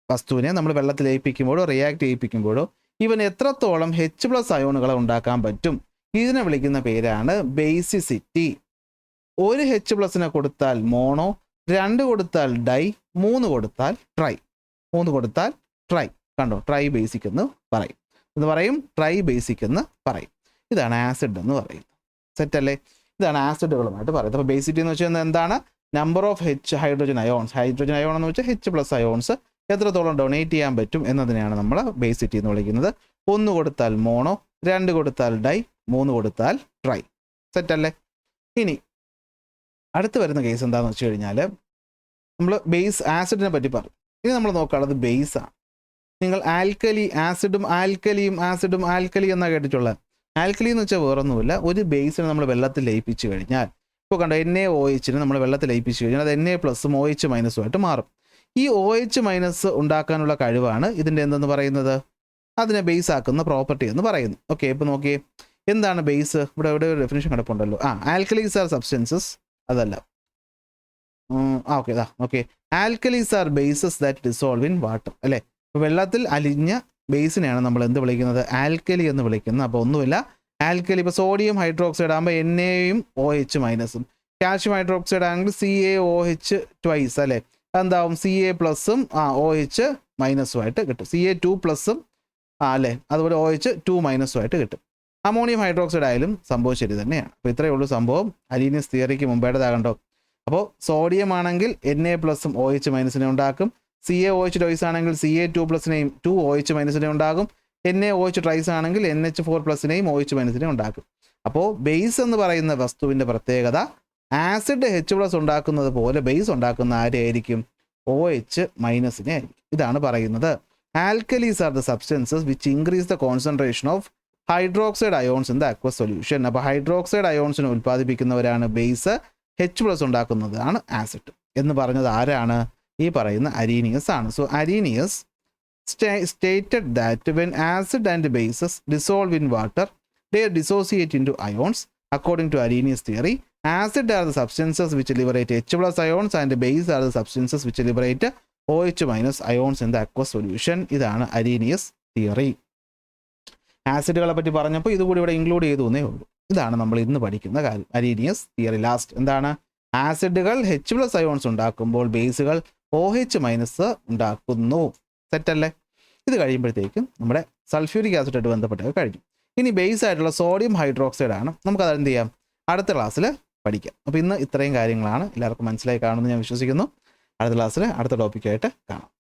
വസ്തുവിനെ നമ്മൾ വെള്ളത്തിൽ ലയിപ്പിക്കുമ്പോഴോ റിയാക്ട് ചെയ്യിപ്പിക്കുമ്പോഴോ ഇവൻ എത്രത്തോളം H പ്ലസ് അയോണുകളെ ഉണ്ടാക്കാൻ പറ്റും, ഇതിനെ വിളിക്കുന്ന പേരാണ് ബേസിസിറ്റി. ഒരു H പ്ലസിനെ കൊടുത്താൽ മോണോ, 2 കൊടുത്താൽ ഡൈ, 3 കൊടുത്താൽ ട്രൈ. കണ്ടോ, ട്രൈ ബേസിക് എന്ന് പറയും, ട്രൈ ബേസിക് എന്ന് പറയും. ഇതാണ് ആസിഡ് എന്ന് പറയുന്നത്. സെറ്റ് അല്ലേ? ഇതാണ് ആസിഡുകളുമായിട്ട് പറയുന്നത്. അപ്പോൾ ബേസിസിറ്റി എന്ന് വെച്ചാൽ എന്താണ്? നമ്പർ ഓഫ് ഹൈഡ്രോജൻ അയോൺ എന്ന് വെച്ചാൽ H പ്ലസ് അയോൺസ് എത്രത്തോളം ഡൊണേറ്റ് ചെയ്യാൻ പറ്റും എന്നതിനെയാണ് നമ്മൾ ബേസിസിറ്റി എന്ന് വിളിക്കുന്നത്. 1 കൊടുത്താൽ മോണോ, 2 കൊടുത്താൽ ഡൈ, 3 കൊടുത്താൽ ട്രൈ. സെറ്റല്ലേ? ഇനി അടുത്ത് വരുന്ന കേസ് എന്താണെന്ന് വെച്ച് കഴിഞ്ഞാൽ നമ്മൾ ബേസ് ആസിഡിനെ പറ്റി പറയും. ഇനി നമ്മൾ നോക്കാനുള്ളത് ബേസാണ്. നിങ്ങൾ ആസിഡും ആൽക്കലി എന്നാണ് കേട്ടിട്ടുള്ളത്. ആൽക്കലി എന്ന് വെച്ചാൽ വേറൊന്നുമില്ല, ഒരു ബേസിനെ നമ്മൾ വെള്ളത്തിൽ ലയിപ്പിച്ച് കഴിഞ്ഞാൽ, ഇപ്പോൾ കണ്ടോ NaOHനെ നമ്മൾ വെള്ളത്തിൽ ലയിപ്പിച്ച് കഴിഞ്ഞാൽ അത് Na പ്ലസും OH മൈനസുമായിട്ട് മാറും. ഈ OH മൈനസ് ഉണ്ടാക്കാനുള്ള കഴിവാണ് ഇതിൻ്റെ എന്തെന്ന് പറയുന്നത്? അതിനെ ബേസ് ആക്കുന്ന പ്രോപ്പർട്ടി എന്ന് പറയുന്നു. ഓക്കെ, ഇപ്പോൾ നോക്കിയേ, എന്താണ് ബേസ്? ഇവിടെ ഒരു ഡെഫിനിഷൻ കിടപ്പുണ്ടല്ലോ. ആൽക്കലീസ് ആർ സബ്സ്റ്റൻസസ്, അതല്ല. Okay, alkalis are bases that dissolve in water അല്ലേ. വെള്ളത്തിൽ അലിഞ്ഞ ബേസിനെയാണ് നമ്മൾ എന്ത് വിളിക്കുന്നത്? ആൽക്കലി എന്ന് വിളിക്കുന്നത്. അപ്പോൾ ഒന്നുമില്ല, ആൽക്കലി ഇപ്പോൾ സോഡിയം ഹൈഡ്രോക്സൈഡ് ആകുമ്പോൾ Naയും OH മൈനസും, കാൽഷ്യം ഹൈഡ്രോക്സൈഡ് ആണെങ്കിൽ CaOH ട്വൈസ് അല്ലേ. എന്താവും? Ca പ്ലസും OH മൈനസുമായിട്ട് കിട്ടും. Ca2 പ്ലസും അല്ലേ, അതുപോലെ OH 2 മൈനസുമായിട്ട് കിട്ടും. അമോണിയം ഹൈഡ്രോക്സൈഡ് ആയാലും സംഭവം ശരി തന്നെയാണ്. അപ്പോൾ ഇത്രയേ ഉള്ളൂ സംഭവം. അരീനിയസ് തിയറിക്ക് മുമ്പേടേതാകണ്ടോ. അപ്പോൾ സോഡിയം ആണെങ്കിൽ Na+ഉം OH- ഉണ്ടാക്കും. CaOH ഡോയ്സ് ആണെങ്കിൽ Ca2+നെയും 2OH- ഉണ്ടാകും. NaOH ട്രൈസ് ആണെങ്കിൽ NH4+നെയും OH- ഉണ്ടാക്കും. അപ്പോൾ ബേസ് എന്ന് പറയുന്ന വസ്തുവിൻ്റെ പ്രത്യേകത ആസിഡ് H+ ഉണ്ടാക്കുന്നത് പോലെ ബേസ് ഉണ്ടാക്കുന്ന ആരെയായിരിക്കും? OH- ആയിരിക്കും. ഇതാണ് പറയുന്നത്. Alkalis are the substances which increase the concentration of hydroxide ions in the aqueous solution. അപ്പോൾ ഹൈഡ്രോക്സൈഡ് അയോൺസിനെ ഉൽപ്പാദിപ്പിക്കുന്നവരാണ് ബേസ്, H+ ഉണ്ടാക്കുന്നതാണ് ആസിഡ് എന്ന് പറഞ്ഞത് ആരാണ്? ഈ പറയുന്ന അരീനിയസ് ആണ്. So Arrhenius stated that when acid and bases dissolve in water, they dissociate into ions. According to Arrhenius theory, acid are the substances which liberate H+ ions and base are the substances which liberate OH- ions in the aqueous solution. ഇതാണ് Arrhenius theory. ആസിഡുകളെ പറ്റി പറഞ്ഞപ്പോൾ ഇതുകൂടി ഇവിടെ include ചെയ്തു എന്നേ ഉള്ളൂ. ഇതാണ് നമ്മൾ ഇന്ന് പഠിക്കുന്ന കാര്യം, അരീനിയസ് തിയറി. ലാസ്റ്റ് എന്താണ്? ആസിഡുകൾ H+ അയോൺസ് ഉണ്ടാക്കുമ്പോൾ ബേസുകൾ OH- ഉണ്ടാക്കുന്നു. സെറ്റല്ലേ? ഇത് കഴിയുമ്പോഴത്തേക്കും നമ്മുടെ സൾഫ്യൂരിക് ആസിഡായിട്ട് ബന്ധപ്പെട്ടത് കഴിഞ്ഞു. ഇനി ബേസ് ആയിട്ടുള്ള സോഡിയം ഹൈഡ്രോക്സൈഡ് ആണ്. നമുക്കത് എന്ത് ചെയ്യാം? അടുത്ത ക്ലാസ്സിൽ പഠിക്കാം. അപ്പോൾ ഇന്ന് ഇത്രയും കാര്യങ്ങളാണ്. എല്ലാവർക്കും മനസ്സിലായി കാണുമെന്ന് ഞാൻ വിശ്വസിക്കുന്നു. അടുത്ത ക്ലാസ്സിൽ അടുത്ത ടോപ്പിക്കായിട്ട് കാണാം.